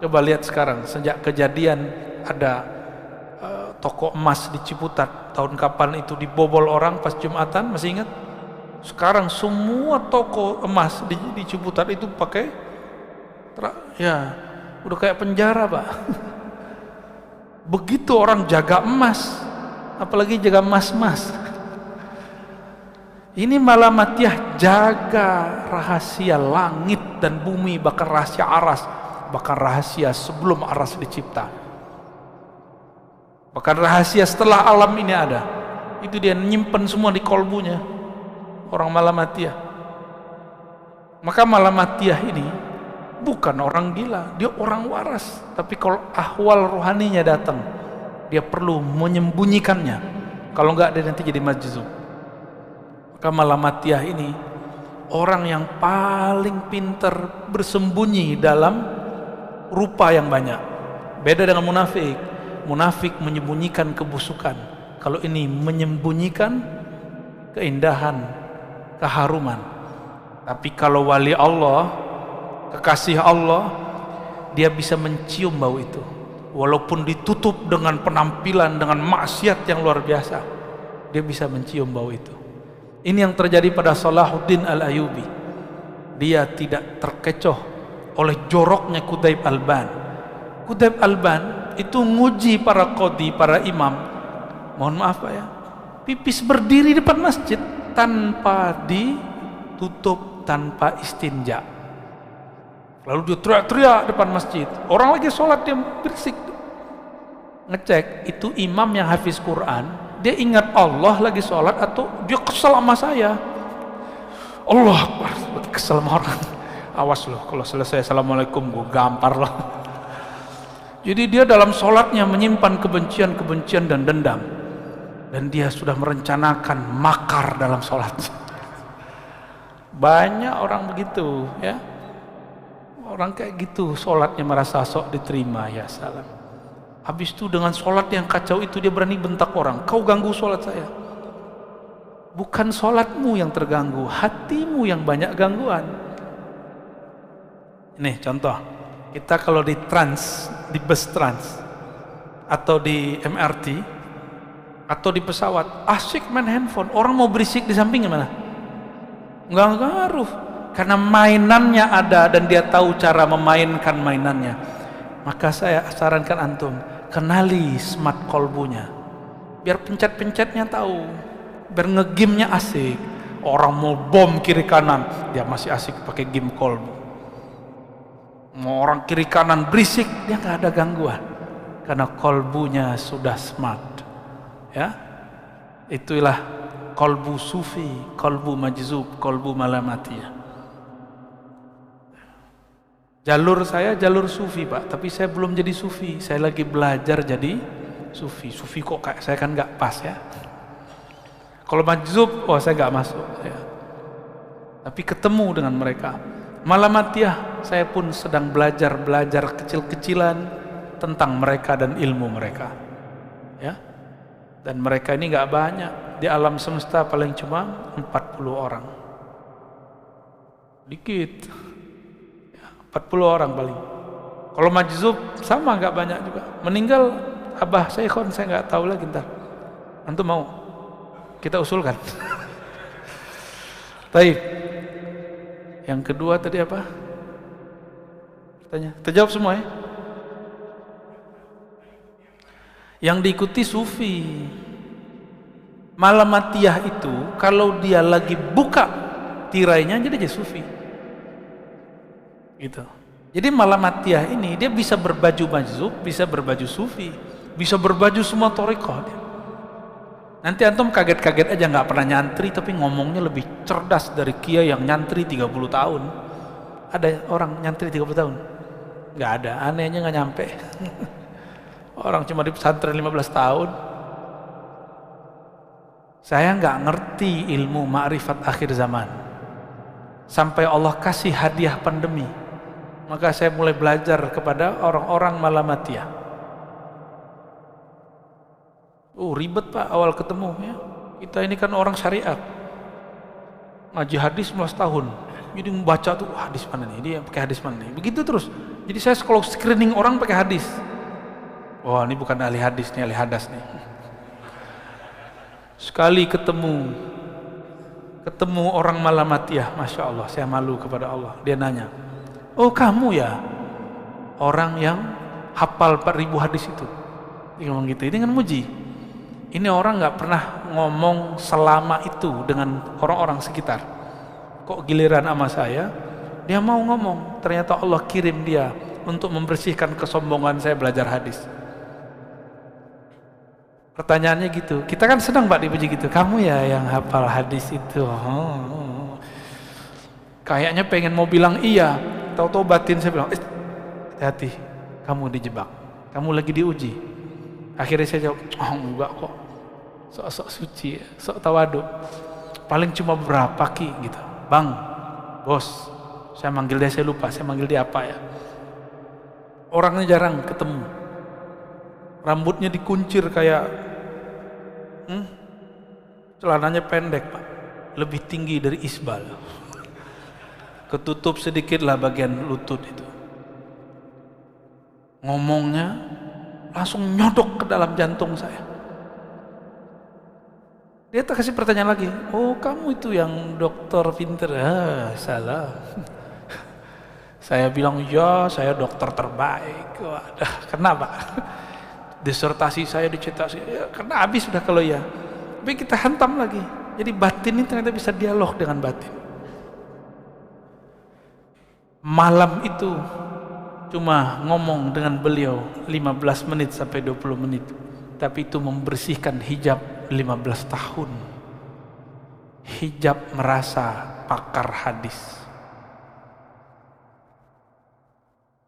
Coba lihat sekarang, sejak kejadian ada toko emas di Ciputat, tahun kapan itu dibobol orang pas Jumatan, masih ingat? Sekarang semua toko emas di Ciputat itu pakai ya udah kayak penjara Pak. Begitu orang jaga emas, apalagi jaga emas-emas. Ini malamatiyah, jaga rahasia langit dan bumi, bahkan rahasia aras, bahkan rahasia sebelum aras dicipta, bahkan rahasia setelah alam ini ada. Itu dia nyimpen semua di kolbunya orang malamatiyah. Maka malamatiyah ini bukan orang gila, dia orang waras. Tapi kalau ahwal rohaninya datang, dia perlu menyembunyikannya. Kalau enggak dia nanti jadi majzub. Maka malamatiyah ini orang yang paling pintar bersembunyi dalam rupa yang banyak. Beda dengan munafik. Munafik menyembunyikan kebusukan. Kalau ini menyembunyikan keindahan, keharuman. Tapi kalau wali Allah, kekasih Allah, dia bisa mencium bau itu walaupun ditutup dengan penampilan, dengan maksiat yang luar biasa, dia bisa mencium bau itu. Ini yang terjadi pada Salahuddin Al-Ayyubi. Dia tidak terkecoh oleh joroknya Qutaib Alban. Qutaib Alban itu nguji para qadhi, para imam, mohon maaf Pak ya, pipis berdiri depan masjid tanpa ditutup, tanpa istinja. Lalu dia teriak-teriak depan masjid. Orang lagi sholat dia berisik. Ngecek itu imam yang hafiz Quran, dia ingat Allah lagi sholat atau dia kesel sama saya. Allah Akbar, kesel sama orang. Awas loh, kalau selesai assalamualaikum gue gampar loh. Jadi dia dalam sholatnya menyimpan kebencian-kebencian dan dendam, dan dia sudah merencanakan makar dalam sholat. Banyak orang begitu ya. Orang kayak gitu sholatnya merasa sok diterima, ya salam. Habis itu dengan sholat yang kacau itu dia berani bentak orang, kau ganggu sholat saya. Bukan sholatmu yang terganggu, hatimu yang banyak gangguan. Ini contoh, kita kalau di bus trans atau di MRT atau di pesawat, asyik main handphone, orang mau berisik di samping gimana? Nggak ngaruh. Karena mainannya ada dan dia tahu cara memainkan mainannya. Maka saya sarankan antum, kenali smart kolbunya. Biar pencet-pencetnya tahu. Biar ngegame-nya asik. Orang mau bom kiri kanan, dia masih asik pakai game kolbu. Mau orang kiri kanan berisik, dia nggak ada gangguan. Karena kolbunya sudah smart. Ya, itulah kolbu sufi, kolbu majzub, kolbu malamatiyah. Jalur saya jalur sufi Pak, tapi saya belum jadi sufi, saya lagi belajar jadi sufi. Sufi kok kayak saya kan nggak pas ya. Kalau majzub, oh saya nggak masuk ya. Tapi ketemu dengan mereka. Malamatiyah, saya pun sedang belajar kecil-kecilan tentang mereka dan ilmu mereka ya. Dan mereka ini nggak banyak, di alam semesta paling cuma 40 orang, dikit ya, 40 orang paling. Kalau majzub sama nggak banyak juga, meninggal abah saya nggak tahu lagi. Ntar antum mau kita usulkan. Taib. Yang kedua tadi apa? Tanya, terjawab semua ya? Yang diikuti sufi. Malamatiyah itu kalau dia lagi buka tirainya jadi sufi. Gitu. Jadi Malamatiyah ini dia bisa berbaju majzub, bisa berbaju sufi, bisa berbaju semua thariqah. Nanti antum kaget-kaget aja nggak pernah nyantri tapi ngomongnya lebih cerdas dari kiai yang nyantri 30 tahun. Ada orang nyantri 30 tahun? Nggak ada, anehnya nggak nyampe. Orang cuma di pesantren 15 tahun. Saya nggak ngerti ilmu ma'rifat akhir zaman sampai Allah kasih hadiah pandemi, maka saya mulai belajar kepada orang-orang Malamatiyah. Ribet Pak awal ketemu ya. Kita ini kan orang syariat, ngaji hadis 11 tahun, jadi membaca tuh hadis mana nih, dia pakai hadis mana nih, begitu terus. Jadi saya kalau screening orang pakai hadis. Wah ini bukan ahli hadis nih, ahli hadas nih. Sekali ketemu orang Malamatiyah, Masya Allah, saya malu kepada Allah. Dia nanya, oh kamu ya orang yang hafal 4000 hadis itu? Dia ngomong gitu, ini kan muji. Ini orang nggak pernah ngomong selama itu dengan orang-orang sekitar. Kok giliran sama saya, dia mau ngomong. Ternyata Allah kirim dia untuk membersihkan kesombongan saya belajar hadis. Pertanyaannya gitu, kita kan senang Pak dipuji gitu. Kamu ya yang hafal hadis itu. Kayaknya pengen mau bilang iya, tahu-tahu batin saya bilang, hati-hati, kamu dijebak, kamu lagi diuji. Akhirnya saya jawab, oh enggak kok, sok-sok suci, sok tawadu, paling cuma berapa ki gitu. Bang, bos, saya manggil dia, saya lupa, saya manggil dia apa ya. Orangnya jarang ketemu, rambutnya dikuncir kayak, celananya pendek Pak, lebih tinggi dari isbal, ketutup sedikit lah bagian lutut itu. Ngomongnya langsung nyodok ke dalam jantung saya. Dia tak kasih pertanyaan lagi, oh kamu itu yang dokter pinter? Salah. Saya bilang, ya saya dokter terbaik. Wadah, kenapa? Disertasi saya dicetak, ya, karena habis sudah kalau ya. Tapi kita hantam lagi. Jadi batin ini ternyata bisa dialog dengan batin. Malam itu cuma ngomong dengan beliau 15 menit sampai 20 menit, tapi itu membersihkan hijab 15 tahun. Hijab merasa pakar hadis.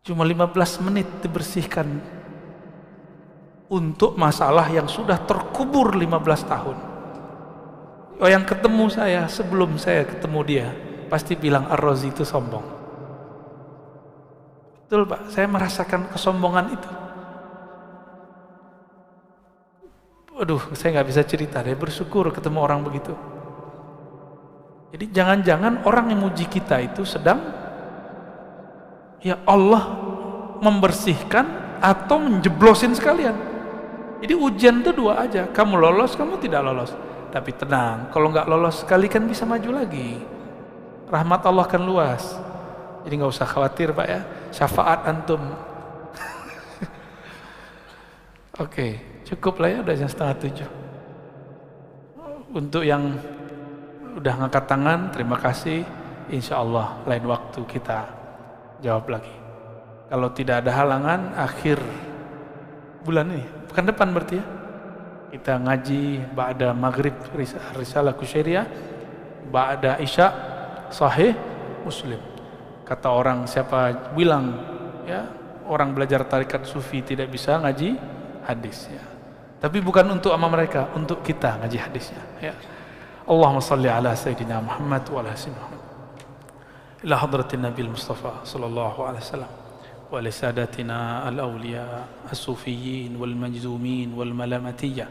Cuma 15 menit dibersihkan untuk masalah yang sudah terkubur 15 tahun. Oh, yang ketemu saya sebelum saya ketemu dia pasti bilang Ar-Razi itu sombong. Betul Pak, saya merasakan kesombongan itu. Aduh, saya nggak bisa cerita deh, bersyukur ketemu orang begitu. Jadi jangan-jangan orang yang muji kita itu sedang, ya Allah membersihkan atau menjeblosin sekalian. Jadi ujian itu dua aja, kamu lolos, kamu tidak lolos. Tapi tenang, kalau nggak lolos sekali kan bisa maju lagi. Rahmat Allah kan luas. Jadi nggak usah khawatir Pak ya, syafaat antum. Oke, cukup lah ya, udah jam 6:30. Untuk yang udah ngangkat tangan, terima kasih. Insya Allah lain waktu kita jawab lagi. Kalau tidak ada halangan, akhir bulan ini, pekan depan berarti ya, Kita ngaji ba'da maghrib Risalah Kusyairiyah, ba'da isya Sahih Muslim. Kata orang, siapa bilang ya orang belajar tarikat sufi tidak bisa ngaji hadis ya. Tapi bukan untuk ama mereka, untuk kita ngaji hadisnya ya. Allahumma salli ala Sayyidina Muhammad wa ala Sayyidina Muhammad ila hadratin Nabil Mustafa sallallahu alaihi wasallam wa li sadatina al-awliya as-sufiyyin wal majzumin wal malamatiyya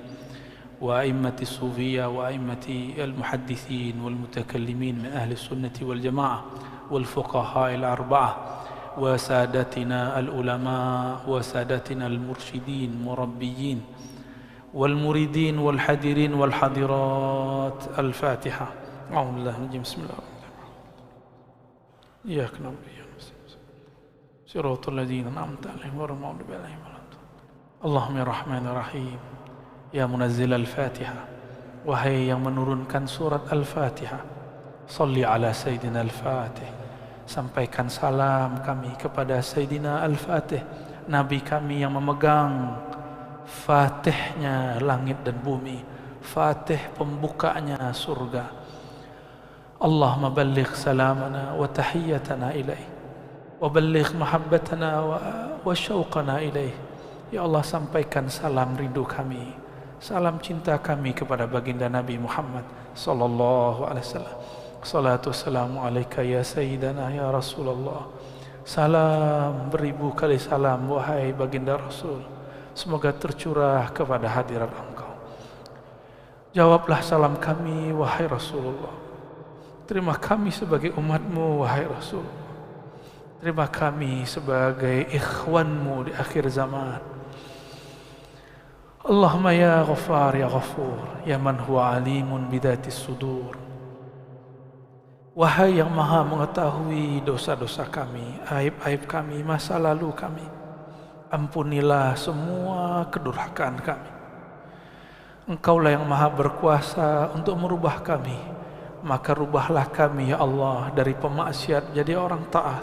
wa a'immati as-sufiyya wa a'immati al-muhaddithin wal mutakallimin min ahli sunnati wal jamaah wal fuqaha al-arba'ah wa sadatina al-ulama wa sadatina al-mursyidin murabbiyin wal muridin wal hadirin wal hadirat. Al-Fatihah. A'udzubillahi bismillahirrahmanirrahim. إياك نعبد وإياك نستعين صراط الذين أنعمت عليهم غير المغضوب عليهم ولا الضالين. اللهم يا رحمن الرحيم يا منزل الفاتحة wahai yang menurunkan surat Al-Fatihah, salli ala Sayyidina Al-Fatih, sampaikan salam kami kepada Sayyidina Al-Fatih, Nabi kami yang memegang fatihnya langit dan bumi, fatih pembukanya surga. Allahumma balligh salamana wa tahiyyatana ilaih wa balligh mahabbatana wa syauqana ilaih. Ya Allah, sampaikan salam rindu kami, salam cinta kami kepada baginda Nabi Muhammad sallallahu alaihi wasallam. Salatu wassalamu alaika ya sayyidana ya Rasulullah. Salam beribu kali salam wahai baginda Rasul, semoga tercurah kepada hadirat Engkau. Jawablah salam kami wahai Rasulullah. Terima kami sebagai umatmu wahai Rasul. Terima kami sebagai ikhwanmu di akhir zaman. Allahumma ya Ghaffar ya Ghafur ya man huwa alimun bidatis sudur. Wahai yang maha mengetahui dosa-dosa kami, aib-aib kami, masa lalu kami, ampunilah semua kedurhakaan kami. Engkaulah yang maha berkuasa untuk merubah kami, maka rubahlah kami ya Allah dari pemaksiat jadi orang taat,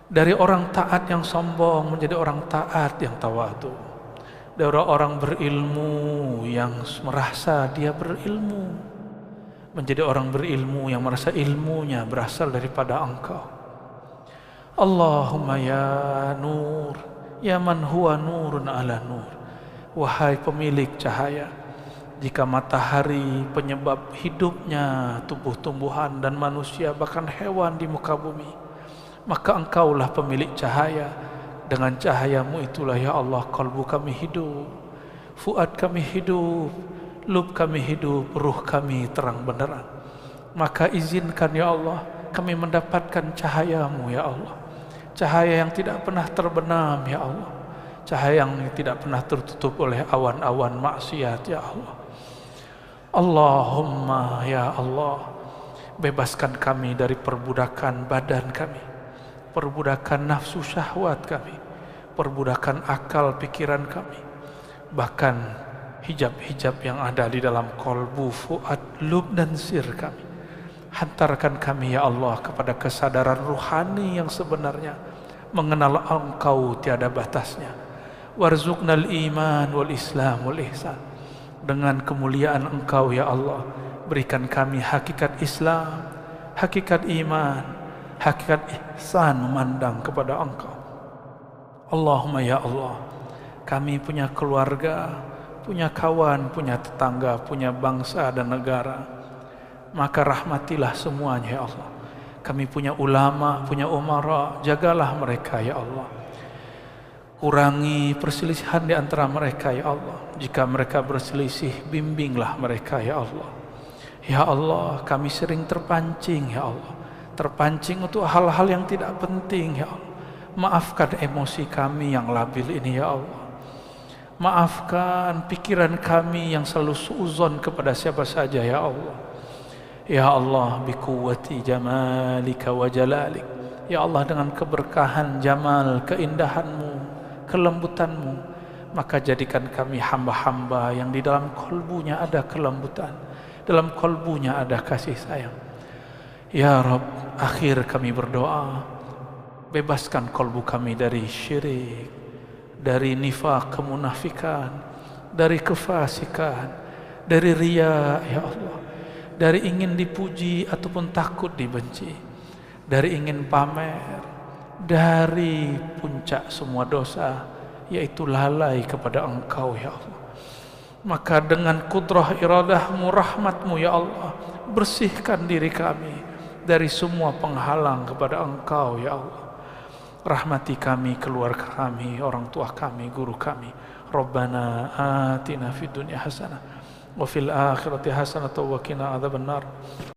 dari orang taat yang sombong menjadi orang taat yang tawadu, dari orang berilmu yang merasa dia berilmu menjadi orang berilmu yang merasa ilmunya berasal daripada Engkau. Allahumma ya nur ya man huwa nurun ala nur, wahai pemilik cahaya, jika matahari penyebab hidupnya tumbuh-tumbuhan dan manusia bahkan hewan di muka bumi, maka Engkaulah pemilik cahaya. Dengan cahayamu itulah ya Allah kalbu kami hidup, fuad kami hidup, lub kami hidup, ruh kami terang benderang. Maka izinkan ya Allah kami mendapatkan cahayamu ya Allah, cahaya yang tidak pernah terbenam ya Allah, cahaya yang tidak pernah tertutup oleh awan-awan maksiat ya Allah. Allahumma ya Allah, bebaskan kami dari perbudakan badan kami, perbudakan nafsu syahwat kami, perbudakan akal pikiran kami, bahkan hijab-hijab yang ada di dalam kolbu, fuad, lub dan sir kami. Hantarkan kami ya Allah kepada kesadaran ruhani yang sebenarnya, mengenal Engkau tiada batasnya. Warzuqnal iman wal islam wal ihsan. Dengan kemuliaan Engkau ya Allah, berikan kami hakikat Islam, hakikat iman, hakikat ihsan memandang kepada Engkau. Allahumma ya Allah, kami punya keluarga, punya kawan, punya tetangga, punya bangsa dan negara, maka rahmatilah semuanya ya Allah. Kami punya ulama, punya umara, jagalah mereka ya Allah. Kurangi perselisihan di antara mereka ya Allah. Jika mereka berselisih, bimbinglah mereka ya Allah. Ya Allah, kami sering terpancing ya Allah, terpancing untuk hal-hal yang tidak penting ya Allah. Maafkan emosi kami yang labil ini ya Allah. Maafkan pikiran kami yang selalu suuzon kepada siapa saja ya Allah. Ya Allah, biquwwati jamalika wa jalalik. Ya Allah, dengan keberkahan jamal, keindahanmu, kelembutanmu, maka jadikan kami hamba-hamba yang di dalam kolbunya ada kelembutan, dalam kolbunya ada kasih sayang. Ya Rabb, akhir kami berdoa, bebaskan kolbu kami dari syirik, dari nifaq, kemunafikan, dari kefasikan, dari riya ya Allah, dari ingin dipuji ataupun takut dibenci, dari ingin pamer, dari puncak semua dosa yaitu lalai kepada Engkau ya Allah. Maka dengan kudrah iradahmu, rahmatmu ya Allah, bersihkan diri kami dari semua penghalang kepada Engkau ya Allah. Rahmati kami, keluarga kami, orang tua kami, guru kami. Rabbana atina fid dunya hasanah wa fil akhirati hasanah wa qina adzabannar.